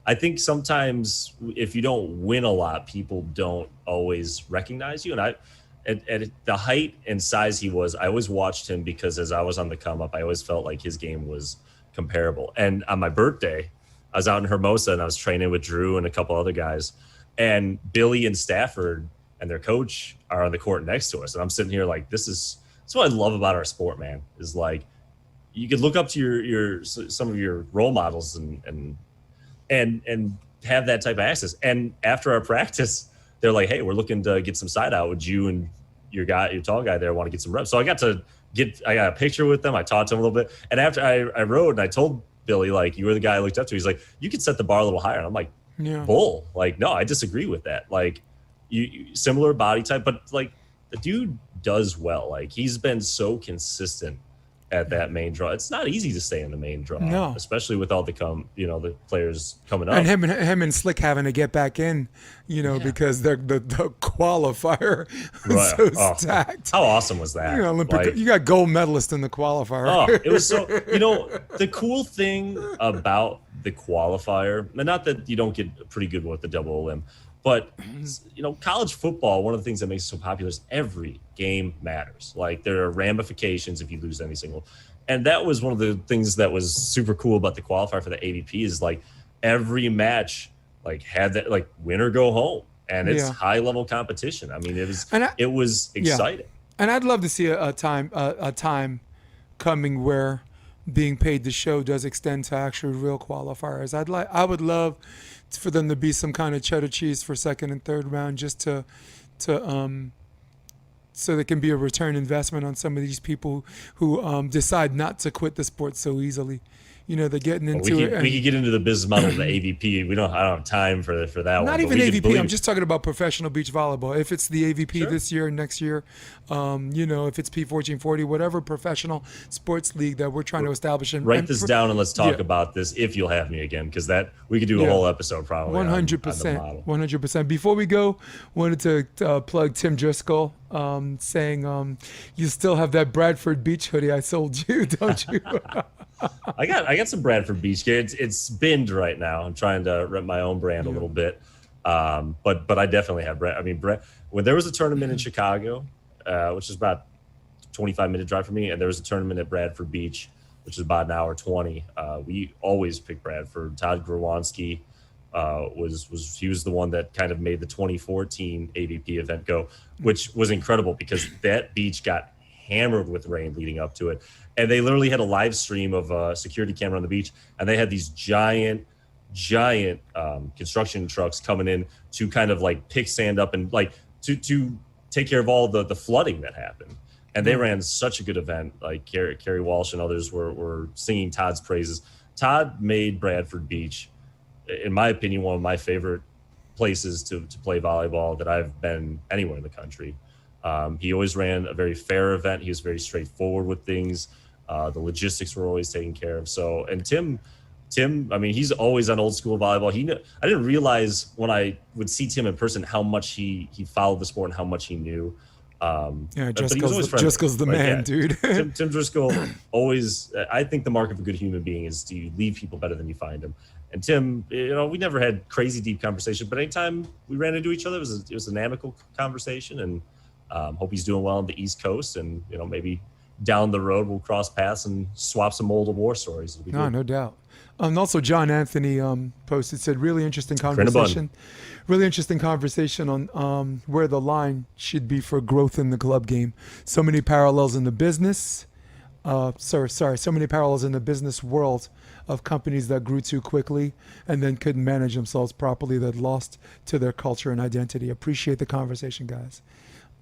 I think sometimes if you don't win a lot, people don't always recognize you. And at the height and size he was, I always watched him because as I was on the come up, I always felt like his game was comparable. And on my birthday, I was out in Hermosa and I was training with Drew and a couple other guys. And Billy and Stafford and their coach are on the court next to us. And I'm sitting here like, that's what I love about our sport, man, is like you could look up to some of your role models and have that type of access. And after our practice, they're like, hey, we're looking to get some side out. Would you and your tall guy there want to get some reps? So I got a picture with them. I talked to him a little bit. And after I rode and I told Billy, like, you were the guy I looked up to. He's like, you could set the bar a little higher. And I'm like, bull. Like, no, I disagree with that. Like you similar body type, but like the dude does well. Like he's been so consistent at that main draw. It's not easy to stay in the main draw, especially with all the players coming up. And him and Slick having to get back in, because the qualifier was so stacked. How awesome was that? Olympic, you got gold medalist in the qualifier. Oh, it was so. The cool thing about the qualifier, and not that you don't get pretty good with the double Olymp, but college football, one of the things that makes it so popular is every game matters. Like there are ramifications if you lose any single. And that was one of the things that was super cool about the qualifier for the AVP is like every match had that win or go home. And it's high level competition. I mean, it was exciting. And I'd love to see a time coming where being paid to show does extend to actually real qualifiers. I would love for them to be some kind of cheddar cheese for second and third round, just to so there can be a return investment on some of these people who decide not to quit the sport so easily. they're getting Well, we into could, it. And we could get into the business model of the AVP. I don't have time for that not one. But even we could, AVP. I'm just talking about professional beach volleyball. If it's the AVP sure. this year, next year, if it's P1440, whatever professional sports league that we're trying to establish. Write this down and let's talk yeah. about this if you'll have me again, because we could do a Yeah. whole episode probably. 100%. On the model. 100%. Before we go, wanted to plug Tim Driscoll, saying you still have that Bradford Beach hoodie I sold you, don't you? I got some Bradford Beach gear. It's binned right now. I'm trying to rep my own brand a little bit, but I definitely have Brad. I mean, when there was a tournament in Chicago, which is about 25-minute drive for me, and there was a tournament at Bradford Beach, which is about an hour 20. We always pick Bradford. Todd Grawanski was the one that kind of made the 2014 AVP event go, which was incredible because that beach got hammered with rain leading up to it. And they literally had a live stream of a security camera on the beach, and they had these giant construction trucks coming in to kind of like pick sand up and like to take care of all the flooding that happened. And they ran such a good event. Like Kerry Walsh and others were singing Todd's praises. Todd made Bradford Beach, in my opinion, one of my favorite places to play volleyball that I've been anywhere in the country. He always ran a very fair event. He was very straightforward with things. The logistics were always taken care of. So, and Tim, I mean, he's always on old school volleyball. I didn't realize when I would see Tim in person how much he followed the sport and how much he knew. Driscoll's the man, dude. Tim Driscoll always. I think the mark of a good human being is do you leave people better than you find them. And Tim, we never had crazy deep conversation, but anytime we ran into each other, it was an amicable conversation. And hope he's doing well on the East Coast, and maybe down the road we'll cross paths and swap some old war stories. No doubt. And also John Anthony posted, said really interesting conversation. Really interesting conversation on where the line should be for growth in the club game. So many parallels in the business. So many parallels in the business world of companies that grew too quickly and then couldn't manage themselves properly, that lost to their culture and identity. Appreciate the conversation, guys.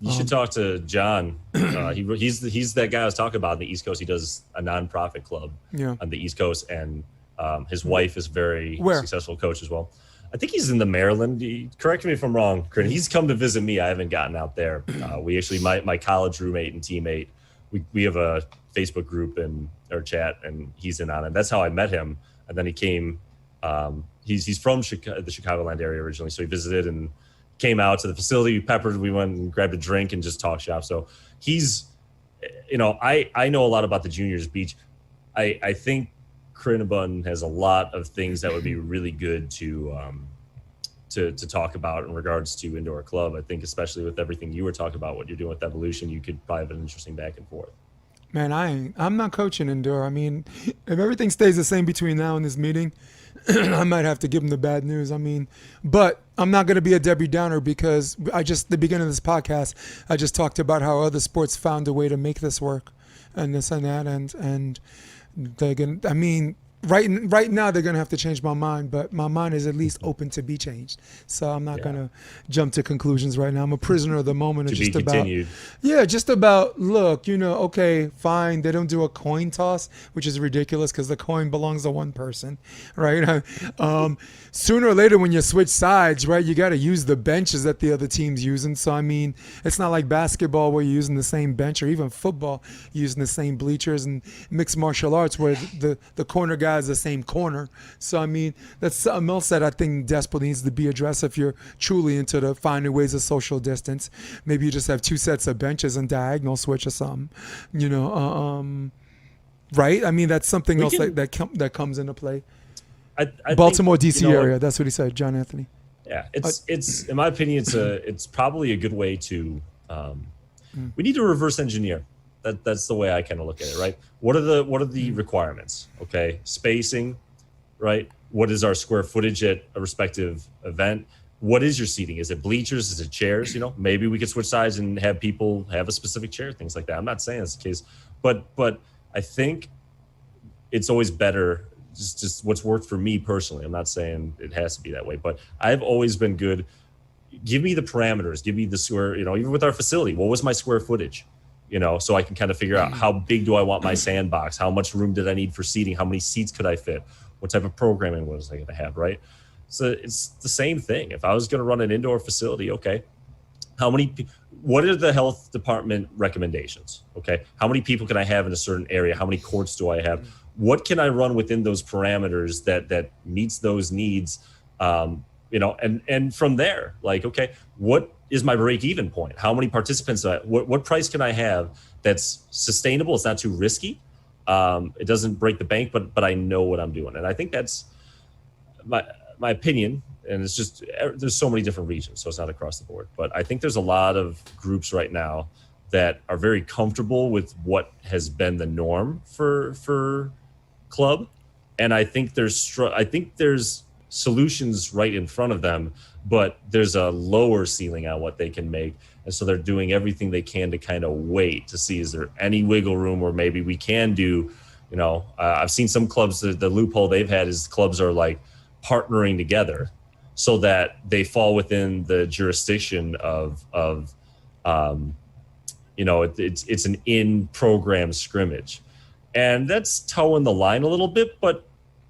You should talk to John. He's that guy I was talking about on the East Coast. He does a nonprofit club on the East Coast, and his wife is very successful coach as well. I think he's in the Maryland. Correct me if I'm wrong, Corinne. He's come to visit me. I haven't gotten out there. We actually, my college roommate and teammate, we have a Facebook group and or chat, and he's in on it. That's how I met him. And then he came. He's from the Chicagoland area originally, so he visited and came out to the facility. We went and grabbed a drink and just talked shop. So he's, I know a lot about the juniors beach. I think Crinabun has a lot of things that would be really good to talk about in regards to indoor club. I think especially with everything you were talking about, what you're doing with Evolution, you could probably have an interesting back and forth. Man, I'm not coaching indoor. I mean, if everything stays the same between now and this meeting, I might have to give them the bad news. I mean, but I'm not going to be a Debbie Downer because the beginning of this podcast, I just talked about how other sports found a way to make this work and this and that. And they're going to, I mean, right now they're going to have to change my mind, but my mind is at least open to be changed. So I'm not going to jump to conclusions right now. I'm a prisoner of the moment. To be continued. Just about, look, okay, fine. They don't do a coin toss, which is ridiculous because the coin belongs to one person, right? Sooner or later when you switch sides, right, you got to use the benches that the other team's using. So, I mean, it's not like basketball where you're using the same bench, or even football using the same bleachers, and mixed martial arts where the corner guy is the same corner. So, I mean, that's something else that I think desperately needs to be addressed if you're truly into the finding ways of social distance. Maybe you just have two sets of benches and diagonal switch or something, right? I mean, that's something else that comes into play. I Baltimore, think, D.C. area. That's what he said, John Anthony. Yeah, it's in my opinion, it's probably a good way to. We need to reverse engineer. That's the way I kind of look at it, right? What are the requirements? Okay, spacing, right? What is our square footage at a respective event? What is your seating? Is it bleachers? Is it chairs? Maybe we could switch sides and have people have a specific chair, things like that. I'm not saying that's the case, but I think it's always better. Just what's worked for me personally. I'm not saying it has to be that way, but I've always been good. Give me the parameters. Give me the square. Even with our facility, what was my square footage? so I can kind of figure out how big do I want my sandbox? How much room did I need for seating? How many seats could I fit? What type of programming was I going to have, right? So it's the same thing. If I was going to run an indoor facility, okay, what are the health department recommendations? Okay, how many people can I have in a certain area? How many courts do I have? What can I run within those parameters that meets those needs? And from there, like, okay, what is my break-even point? How many participants? What price can I have that's sustainable? It's not too risky. It doesn't break the bank, but I know what I'm doing, and I think that's my opinion. And it's just, there's so many different regions, so it's not across the board. But I think there's a lot of groups right now that are very comfortable with what has been the norm for club, and I think there's solutions right in front of them, but there's a lower ceiling on what they can make, and so they're doing everything they can to kind of wait to see, is there any wiggle room where maybe we can do. I've seen some clubs, the loophole they've had is clubs are like partnering together so that they fall within the jurisdiction of it's an in-program scrimmage. And that's towing the line a little bit, but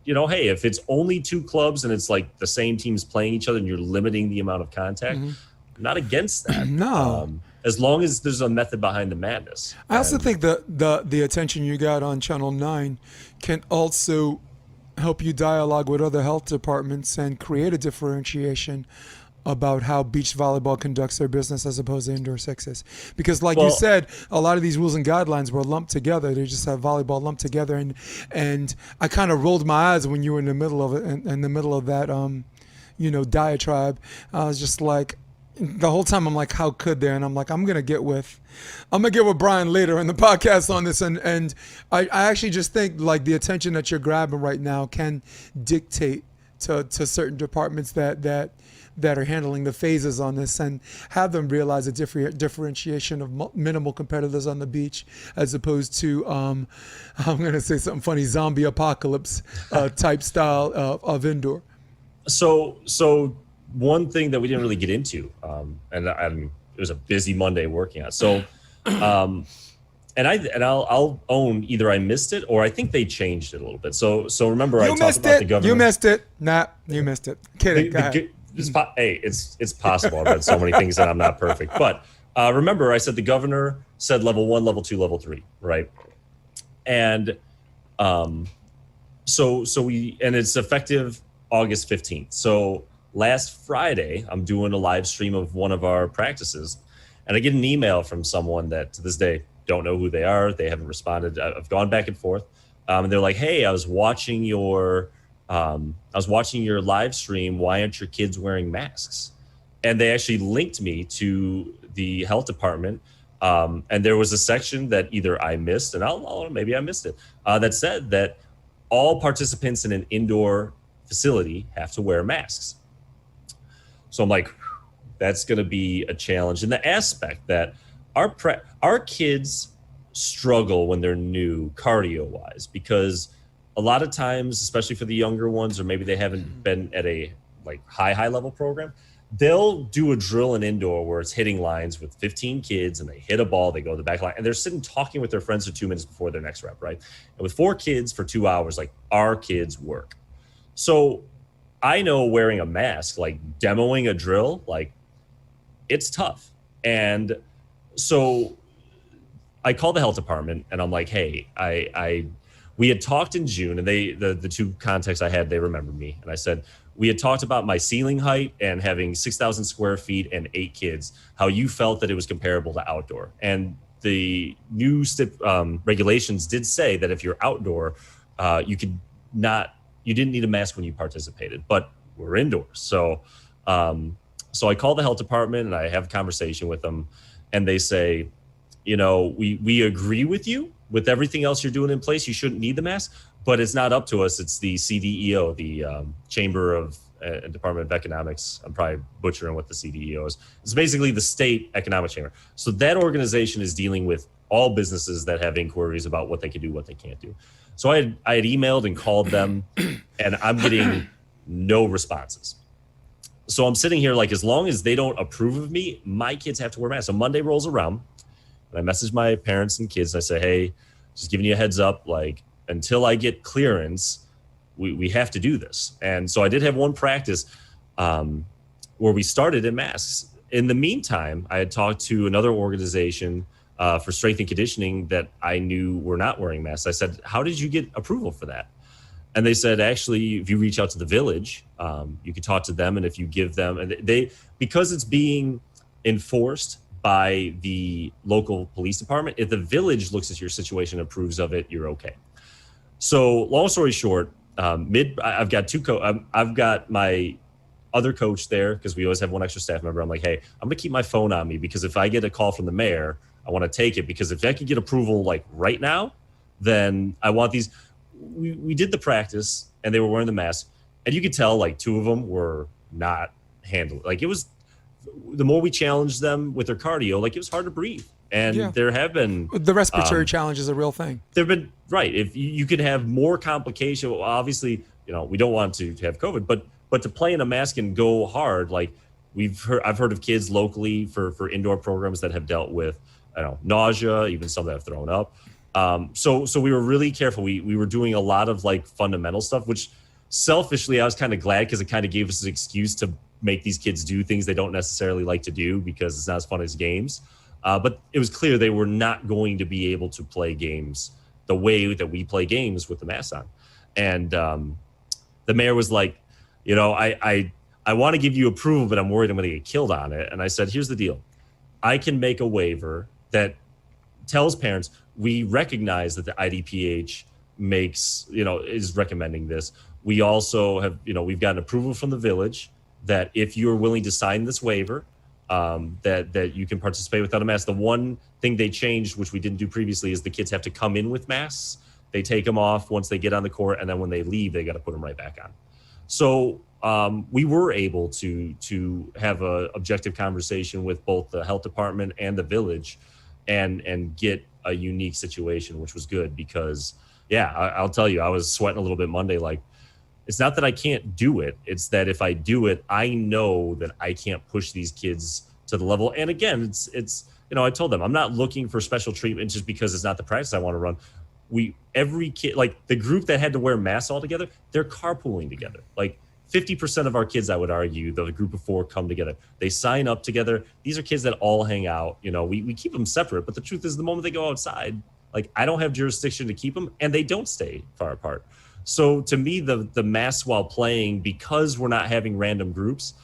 hey, if it's only two clubs and it's like the same teams playing each other and you're limiting the amount of contact, I'm not against that. No. As long as there's a method behind the madness. I also think the attention you got on Channel 9 can also help you dialogue with other health departments and create a differentiation about how beach volleyball conducts their business as opposed to indoor sixes. Because like you said, a lot of these rules and guidelines were lumped together. They just have volleyball lumped together. And I kind of rolled my eyes when you were in the middle of it, in the middle of that, diatribe. I was just like, the whole time I'm like, how could they? And I'm like, I'm gonna get with Bryan later in the podcast on this, and I actually just think like the attention that you're grabbing right now can dictate to certain departments that are handling the phases on this, and have them realize a differentiation of minimal competitors on the beach as opposed to I'm gonna say something funny, zombie apocalypse type style of indoor. So one thing that we didn't really get into, and it was a busy Monday working on it. So, I'll own either I missed it or I think they changed it a little bit. So remember I talked about the governor. You missed it. Nah, you missed it. Kidding. Go ahead. It's possible. I've read so many things and I'm not perfect. But remember I said the governor said level 1, level 2, level 3, right? And so it's effective August 15th. So last Friday, I'm doing a live stream of one of our practices, and I get an email from someone that to this day don't know who they are. They haven't responded. I've gone back and forth, and they're like, "Hey, I was watching your live stream. Why aren't your kids wearing masks?" And they actually linked me to the health department, and there was a section that either I missed, and maybe I missed it, that said that all participants in an indoor facility have to wear masks. So I'm like, that's going to be a challenge. And the aspect that our kids struggle when they're new cardio-wise, because a lot of times, especially for the younger ones, or maybe they haven't been at a like high level program, they'll do a drill in indoor where it's hitting lines with 15 kids and they hit a ball, they go to the back line, and they're sitting talking with their friends for 2 minutes before their next rep, right? And with 4 kids for 2 hours, like our kids work. So I know wearing a mask, like demoing a drill, like it's tough. And so I called the health department and I'm like, hey, we had talked in June, and the two contacts I had, they remembered me. And I said, we had talked about my ceiling height and having 6,000 square feet and 8 kids, how you felt that it was comparable to outdoor. And the new regulations did say that if you're outdoor, you didn't need a mask when you participated, but we're indoors. So I call the health department and I have a conversation with them, and they say, we agree with you with everything else you're doing in place. You shouldn't need the mask, but it's not up to us. It's the CDEO, the Chamber of Department of Economics. I'm probably butchering what the CDEO is. It's basically the state economic chamber. So that organization is dealing with all businesses that have inquiries about what they can do, what they can't do. So I had emailed and called them, and I'm getting no responses. So I'm sitting here like, as long as they don't approve of me, my kids have to wear masks. So Monday rolls around, And I messaged my parents and kids. And I say, hey, just giving you a heads up, like until I get clearance, we have to do this. And so I did have one practice where we started in masks. In the meantime, I had talked to another organization for strength and conditioning that I knew were not wearing masks. I said, how did you get approval for that? And they said, actually, if you reach out to the village, you can talk to them. And if you give them, and because it's being enforced by the local police department, if the village looks at your situation and approves of it, you're okay. So long story short, I've got my other coach there because we always have one extra staff member. I'm like, hey, I'm gonna keep my phone on me because if I get a call from the mayor, I want to take it, because if I can get approval like right now, then I want these. We did the practice and they were wearing the mask, and you could tell like two of them were not handling. Like it was, the more we challenged them with their cardio, like it was hard to breathe. And there have been the respiratory challenge is a real ththing. There've been if you could have more complication. Well, obviously, we don't want to have COVID, but to play in a mask and go hard, like I've heard of kids locally for indoor programs that have dealt with nausea, even some that have thrown up. So we were really careful. We were doing a lot of like fundamental stuff, which selfishly I was kind of glad because it kind of gave us an excuse to make these kids do things they don't necessarily like to do because it's not as fun as games. But it was clear they were not going to be able to play games the way that we play games with the mask on. And the mayor was like, I want to give you approval, but I'm worried I'm going to get killed on it. And I said, here's the deal. I can make a waiver that tells parents we recognize that the IDPH is recommending this. We also have, we've gotten approval from the village that if you're willing to sign this waiver, that you can participate without a mask. The one thing they changed, which we didn't do previously, is the kids have to come in with masks. They take them off once they get on the court, and then when they leave, they got to put them right back on. So we were able to have a objective conversation with both the health department and the village, and get a unique situation, which was good because, I'll tell you, I was sweating a little bit Monday. Like, it's not that I can't do it. It's that if I do it, I know that I can't push these kids to the level. And again, it's I told them I'm not looking for special treatment just because it's not the practice I want to run. Every kid, like the group that had to wear masks all together, they're carpooling together. Like 50% of our kids, I would argue, the group of four come together. They sign up together. These are kids that all hang out. We keep them separate, but the truth is the moment they go outside, like I don't have jurisdiction to keep them, and they don't stay far apart. So to me, the masks while playing, because we're not having random groups,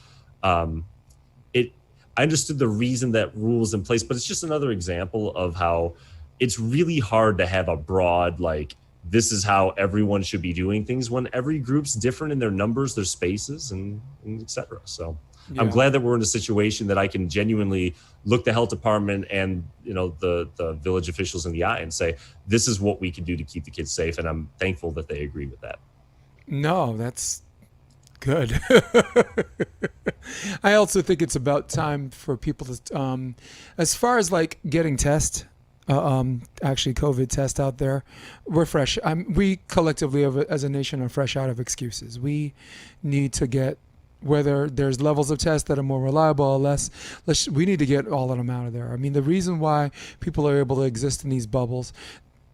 I understood the reason that rule is in place, but it's just another example of how it's really hard to have a broad, like, this is how everyone should be doing things when every group's different in their numbers, their spaces, and et cetera. So I'm glad that we're in a situation that I can genuinely look the health department and, the village officials in the eye and say, this is what we can do to keep the kids safe. And I'm thankful that they agree with that. No, that's good. I also think it's about time for people to, as far as like getting actually COVID test out there, we're fresh. We collectively as a nation are fresh out of excuses. We need to get, whether there's levels of tests that are more reliable or less, we need to get all of them out of there. I mean, the reason why people are able to exist in these bubbles,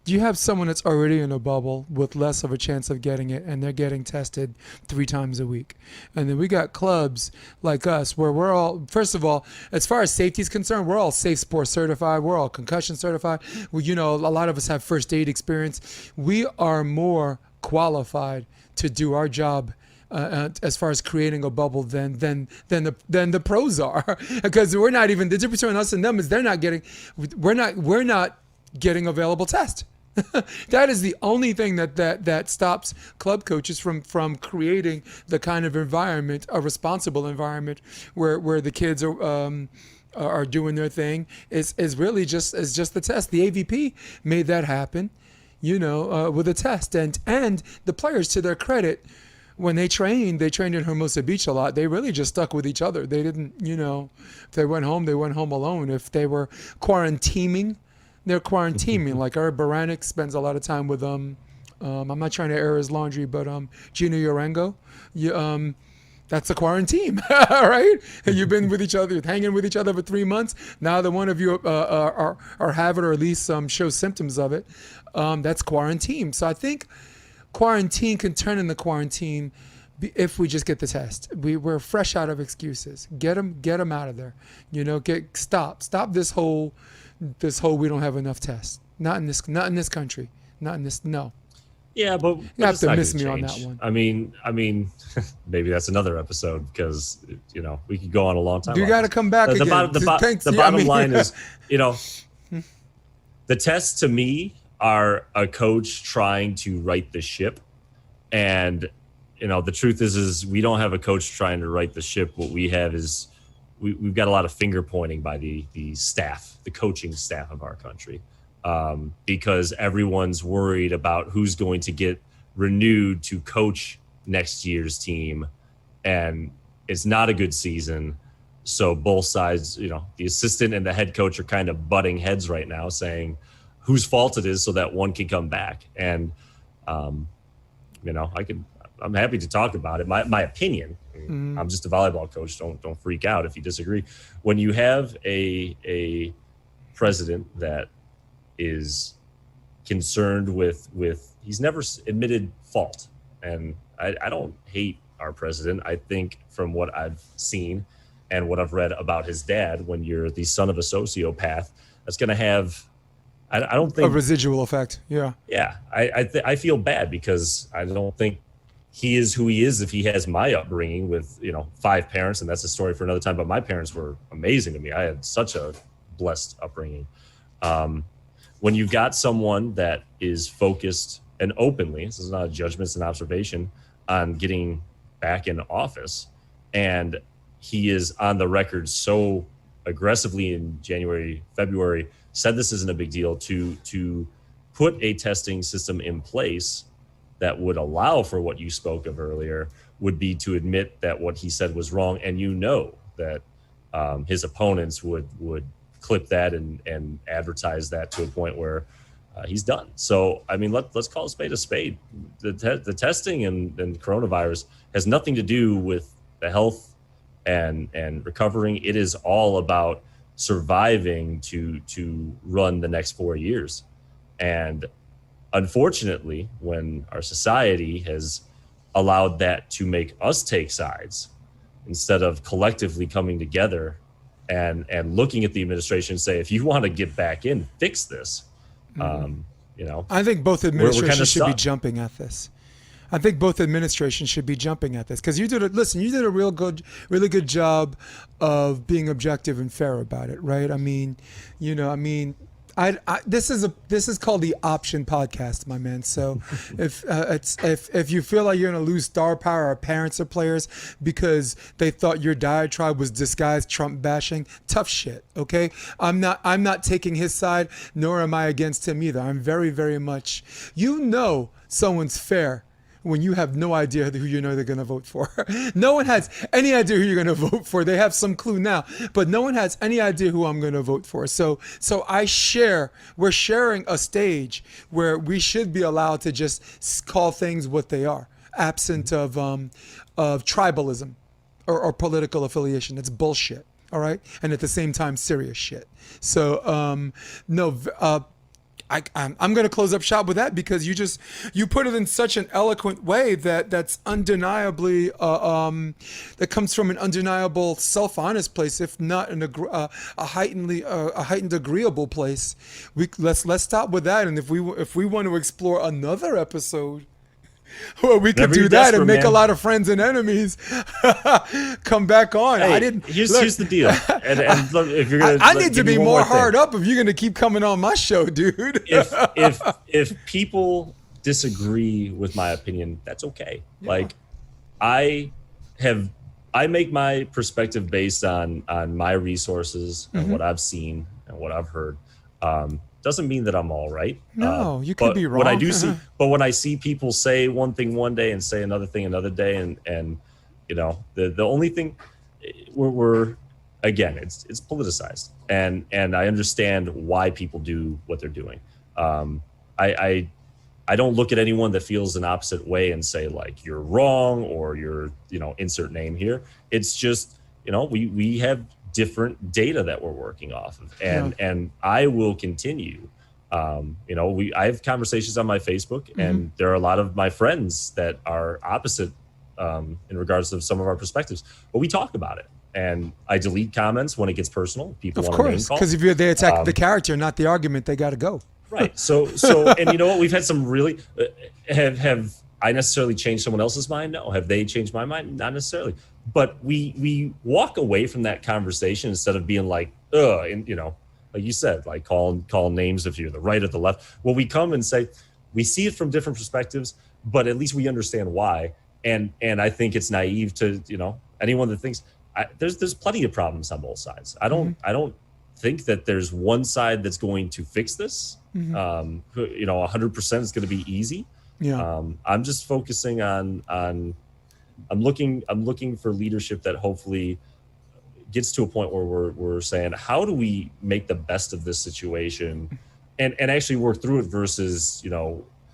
you have someone that's already in a bubble with less of a chance of getting it, and they're getting tested 3 times a week. And then we got clubs like us where we're all, first of all, as far as safety is concerned, we're all safe sports certified. We're all concussion certified. A lot of us have first aid experience. We are more qualified to do our job as far as creating a bubble than the pros are, because we're not even, the difference between us and them is we're not getting available tests. That is the only thing that stops club coaches from creating the kind of environment, a responsible environment where the kids are doing their thing, is really just the test. The AVP made that happen, with a test, and the players, to their credit, when they trained in Hermosa Beach a lot. They really just stuck with each other. They didn't, if they went home alone. If they were quarantining, they're quarantining. Like Eric Baranek spends a lot of time with I'm not trying to air his laundry, but Gino Urango. That's a quarantine, right? You've been with each other, hanging with each other for 3 months. Now that one of you are have it, or at least show symptoms of it, that's quarantine. So I think quarantine can turn into quarantine if we just get the test. We're fresh out of excuses. Get them out of there. Stop this whole we don't have enough tests. Not in this country. Not in this. No. Yeah, but You have it's to not miss gonna me on change. that one. I mean, maybe that's another episode because we could go on a long time. You got to come back again. The bottom line is, the tests to me are a coach trying to right the ship, and the truth is we don't have a coach trying to right the ship. What we have is we've got a lot of finger pointing by the staff, the coaching staff of our country. Because everyone's worried about who's going to get renewed to coach next year's team, and it's not a good season. So both sides, the assistant and the head coach are kind of butting heads right now, saying whose fault it is so that one can come back. And I'm happy to talk about it. My opinion. I'm just a volleyball coach. Don't freak out if you disagree. When you have a president that is concerned with he's never admitted fault, and I don't hate our president. I think from what I've seen and what I've read about his dad, when you're the son of a sociopath, that's going to have I don't think a residual effect. I feel bad because I don't think he is who he is if he has my upbringing with 5 parents, and that's a story for another time. But my parents were amazing to me. I had such a blessed upbringing. When you've got someone that is focused and openly, this is not a judgment, it's an observation, on getting back in office, and he is on the record so aggressively in January, February, said this isn't a big deal, to put a testing system in place that would allow for what you spoke of earlier, would be to admit that what he said was wrong, and that his opponents would clip that and advertise that to a point where he's done. So, I mean, let's call a spade a spade. The testing and coronavirus has nothing to do with the health and recovering. It is all about surviving to run the next 4 years. And unfortunately, when our society has allowed that to make us take sides instead of collectively coming together and looking at the administration and say, if you want to get back in, fix this. I think both administrations should be jumping at this. I think both administrations should be jumping at this because you did a really good job of being objective and fair about it, right? This is called the Option Podcast, my man. So if you feel like you're gonna lose star power, or parents or players because they thought your diatribe was disguised Trump bashing, tough shit. Okay, I'm not taking his side, nor am I against him either. I'm very, very much. Someone's fair when you have no idea who they're going to vote for. No one has any idea who you're going to vote for. They have some clue now, but no one has any idea who I'm going to vote for. So we're sharing a stage where we should be allowed to just call things what they are, absent of tribalism or political affiliation. It's bullshit. All right. And at the same time, serious shit. So, I'm going to close up shop with that because you put it in such an eloquent way that's undeniably that comes from an undeniable self-honest place, if not a heightened agreeable place. Let's stop with that, and if we want to explore another episode, well, we could do that and make a lot of friends and enemies. Come back on. Hey, here's the deal. And if you're gonna, I need to be more hard up if you're going to keep coming on my show, dude. if people disagree with my opinion, that's okay. Yeah. Like I make my perspective based on my resources and what I've seen and what I've heard. Doesn't mean that I'm all right. No, you could be wrong. What I do see, but when I see people say one thing one day and say another thing another day, and the only thing we're again, it's politicized, and I understand why people do what they're doing. I I don't look at anyone that feels an opposite way and say like you're wrong or you're, insert name here. It's just, we have different data that we're working off of, and I will continue. I have conversations on my Facebook, and there are a lot of my friends that are opposite in regards to some of our perspectives, but we talk about it. And I delete comments when it gets personal. People want to name call. Because if they attack the character, not the argument, they got to go. Right. So, and you know what? We've had some really have I necessarily changed someone else's mind? No. Have they changed my mind? Not necessarily. But we walk away from that conversation instead of being like, and like you said, like call names if you're the right or the left. Well, we come and say we see it from different perspectives, but at least we understand why. And I think it's naive to anyone that thinks there's plenty of problems on both sides. I don't think that there's one side that's going to fix this. 100% is going to be easy. Yeah. I'm just focusing on I'm looking for leadership that hopefully gets to a point where we're saying, how do we make the best of this situation and actually work through it versus,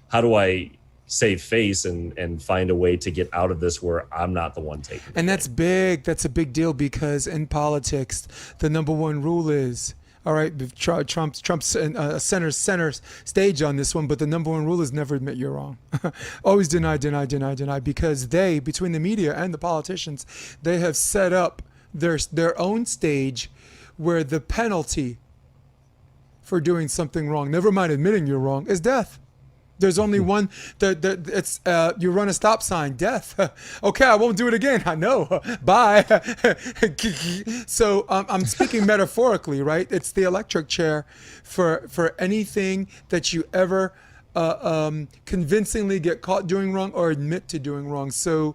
how do I save face and find a way to get out of this where I'm not the one taking it. And that's big. That's a big deal because in politics, the number one rule is, all right, Trump's center stage on this one, but the number one rule is never admit you're wrong. Always deny, because they, between the media and the politicians, they have set up their own stage where the penalty for doing something wrong, never mind admitting you're wrong, is death. There's only one. It's you run a stop sign, death. Okay, I won't do it again. I know. Bye. So I'm speaking metaphorically, right? It's the electric chair for anything that you ever convincingly get caught doing wrong or admit to doing wrong. So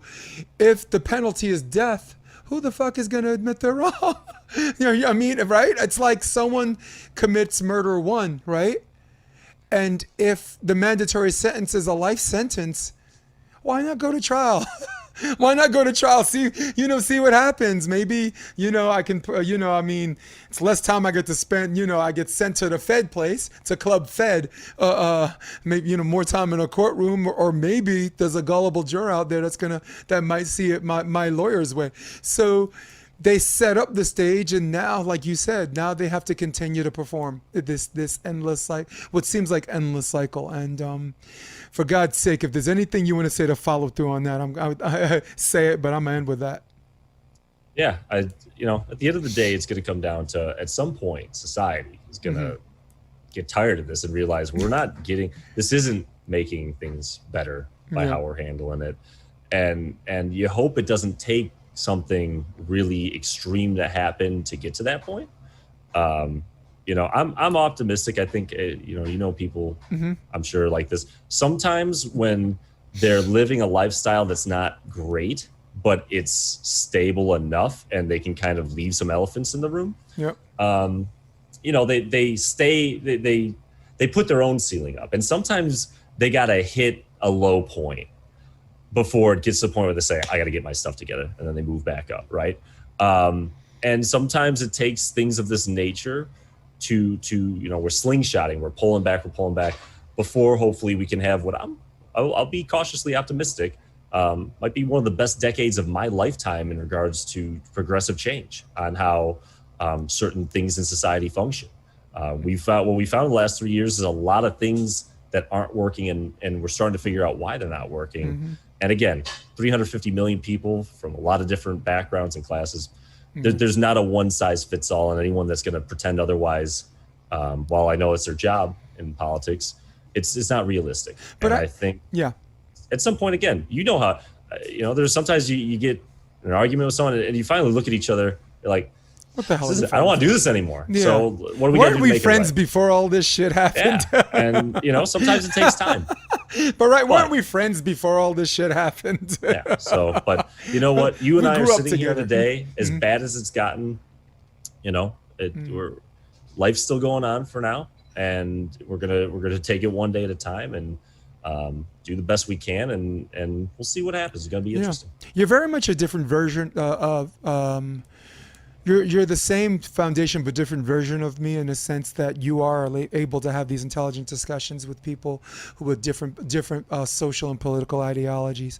if the penalty is death, who the fuck is going to admit they're wrong? I mean, right? It's like someone commits murder one, right? And if the mandatory sentence is a life sentence, why not go to trial? Why not go to trial? See what happens. Maybe, I can, it's less time I get to spend, I get sent to the Fed place, to Club Fed, maybe, more time in a courtroom, or maybe there's a gullible juror out there that might see it my lawyer's way. So they set up the stage, and now, like you said, now they have to continue to perform this endless cycle, what seems like endless cycle. And for God's sake, if there's anything you want to say to follow through on that, I say it, but I'm gonna end with that. Yeah, at the end of the day, it's going to come down to, at some point, society is going to get tired of this and realize this isn't making things better by how we're handling it, and you hope it doesn't take something really extreme to happen to get to that point. I'm optimistic. I think people I'm sure like this sometimes when they're living a lifestyle that's not great, but it's stable enough and they can kind of leave some elephants in the room. Yep. They put their own ceiling up, and sometimes they got to hit a low point before it gets to the point where they say, I got to get my stuff together, and then they move back up, right? And sometimes it takes things of this nature to we're slingshotting, we're pulling back before hopefully we can have what I'll be cautiously optimistic, might be one of the best decades of my lifetime in regards to progressive change on how certain things in society function. What we found in the last 3 years is a lot of things that aren't working, and we're starting to figure out why they're not working. And again, 350 million people from a lot of different backgrounds and classes. There's not a one size fits all, and anyone that's going to pretend otherwise, while I know it's their job in politics, it's not realistic. But I think at some point, again, how, there's sometimes you get an argument with someone and you finally look at each other, you're like, what the hell? I don't want to do this anymore. Yeah. So what are we going to do? Weren't we friends before all this shit happened? Yeah. And sometimes it takes time. But weren't we friends before all this shit happened? Yeah. So, but you know what? You and I are sitting here today, as bad as it's gotten. Life's still going on for now, and we're gonna take it one day at a time and do the best we can, and we'll see what happens. It's gonna be interesting. You're very much a different version of. You're the same foundation but different version of me in a sense that you are able to have these intelligent discussions with people who with different social and political ideologies,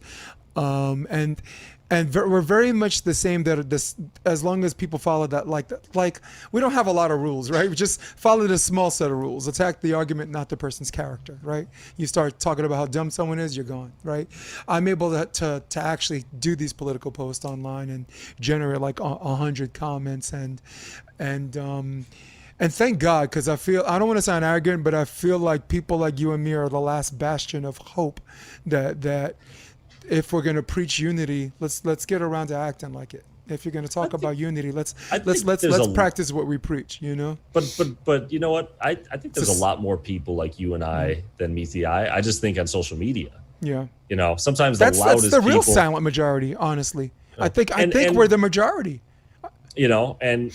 and we're very much the same. That this, as long as people follow that, like we don't have a lot of rules, right? We just follow the small set of rules. Attack the argument, not the person's character, right? You start talking about how dumb someone is, you're gone, right? I'm able to actually do these political posts online and generate like 100 comments and thank God, because I don't want to sound arrogant, but I feel like people like you and me are the last bastion of hope that if we're going to preach unity, let's get around to acting like it. If you're going to talk about unity, let's practice what we preach, you know? But you know what? I think there's a lot more people like you and I than meet the eye. I just think on social media. Yeah. You know, sometimes the loudest that's the real people, silent majority, honestly. You know, I think we're the majority. You know, and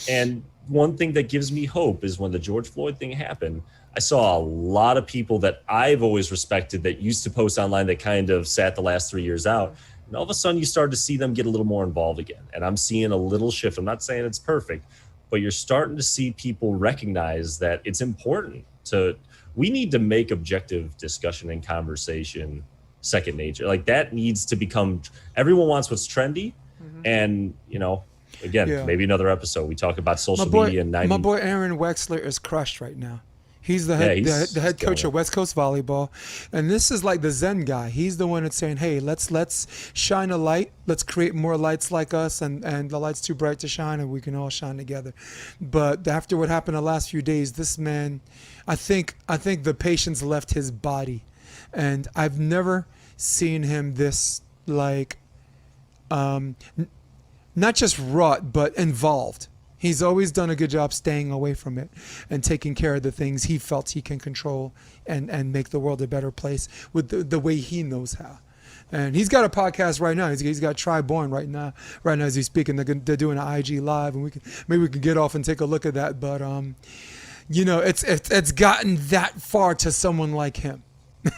one thing that gives me hope is when the George Floyd thing happened, I saw a lot of people that I've always respected that used to post online that kind of sat the last 3 years out. And all of a sudden you started to see them get a little more involved again. And I'm seeing a little shift. I'm not saying it's perfect, but you're starting to see people recognize that it's important we need to make objective discussion and conversation second nature. Like that needs to become, everyone wants what's trendy. And, you know, again, maybe another episode. We talk about social media and 90. My boy Aaron Wexler is crushed right now. He's the head coach of West Coast Volleyball, and this is like the Zen guy. He's the one that's saying, "Hey, let's shine a light. Let's create more lights like us, and the light's too bright to shine, and we can all shine together." But after what happened the last few days, this man, I think the patience left his body, and I've never seen him this like, not just wrought but involved. He's always done a good job staying away from it and taking care of the things he felt he can control and make the world a better place with the way he knows how. And he's got a podcast right now. He's got Try Born right now as he's speaking. They're doing an IG live, and maybe we can get off and take a look at that. But you know, it's gotten that far to someone like him.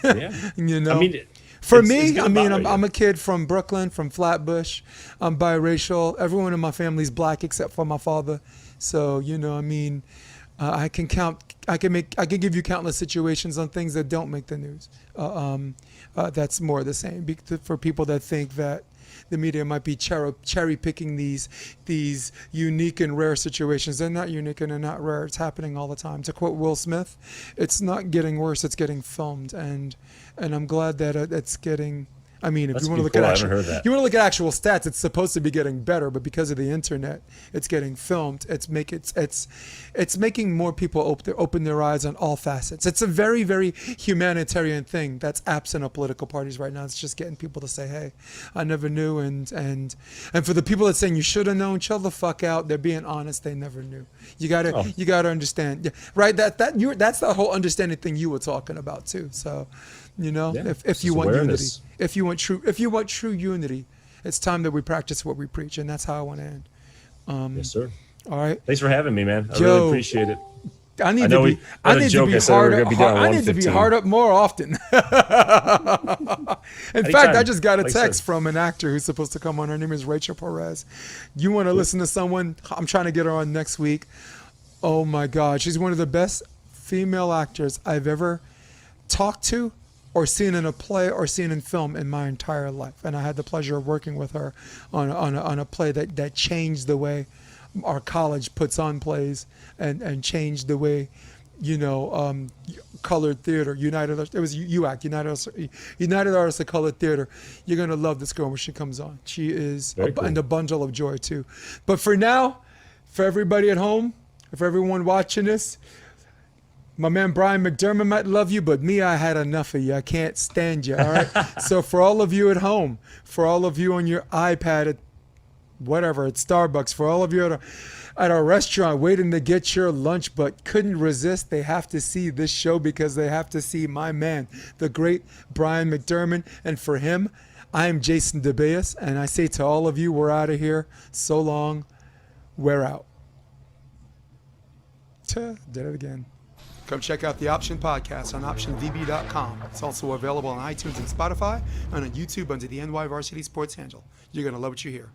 Yeah. You know, I mean, for me, I'm a kid from Brooklyn, from Flatbush. I'm biracial. Everyone in my family's black except for my father. So, you know, I mean, I can give you countless situations on things that don't make the news. That's more the same for people that think that the media might be cherry picking these unique and rare situations. They're not unique and they're not rare. It's happening all the time. To quote Will Smith, it's not getting worse, it's getting filmed. And I'm glad that it's getting. I mean, if you want to look at actual stats, it's supposed to be getting better, but because of the internet, it's getting filmed. It's making more people open their eyes on all facets. It's a very, very humanitarian thing that's absent of political parties right now. It's just getting people to say, "Hey, I never knew," and for the people that's saying you should have known, chill the fuck out. They're being honest. They never knew. You gotta understand, right? That's the whole understanding thing you were talking about too. So. You know, if you want awareness. unity, if you want true unity, it's time that we practice what we preach, and that's how I want to end. Yes, sir. All right. Thanks for having me, man. I really appreciate it. I need to be hard up more often. In fact, I just got a text from an actor who's supposed to come on. Her name is Rachel Perez. You want to listen to someone? I'm trying to get her on next week. Oh my God, she's one of the best female actors I've ever talked to or seen in a play or seen in film in my entire life. And I had the pleasure of working with her on a play that changed the way our college puts on plays and changed the way, you know, colored theater, it was UACT, United Artists of Colored Theater. You're going to love this girl when she comes on. She is and a bundle of joy too. But for now, for everybody at home, for everyone watching this, my man Bryan McDermand might love you, but me, I had enough of you. I can't stand you, all right? So for all of you at home, for all of you on your iPad at whatever, at Starbucks, for all of you at a restaurant waiting to get your lunch but couldn't resist, they have to see this show because they have to see my man, the great Bryan McDermand. And for him, I am Jason DeBeas, and I say to all of you, we're out of here. So long. We're out. Did it again. Come check out the Option Podcast on OptionVB.com. It's also available on iTunes and Spotify and on YouTube under the NY Varsity Sports handle. You're going to love what you hear.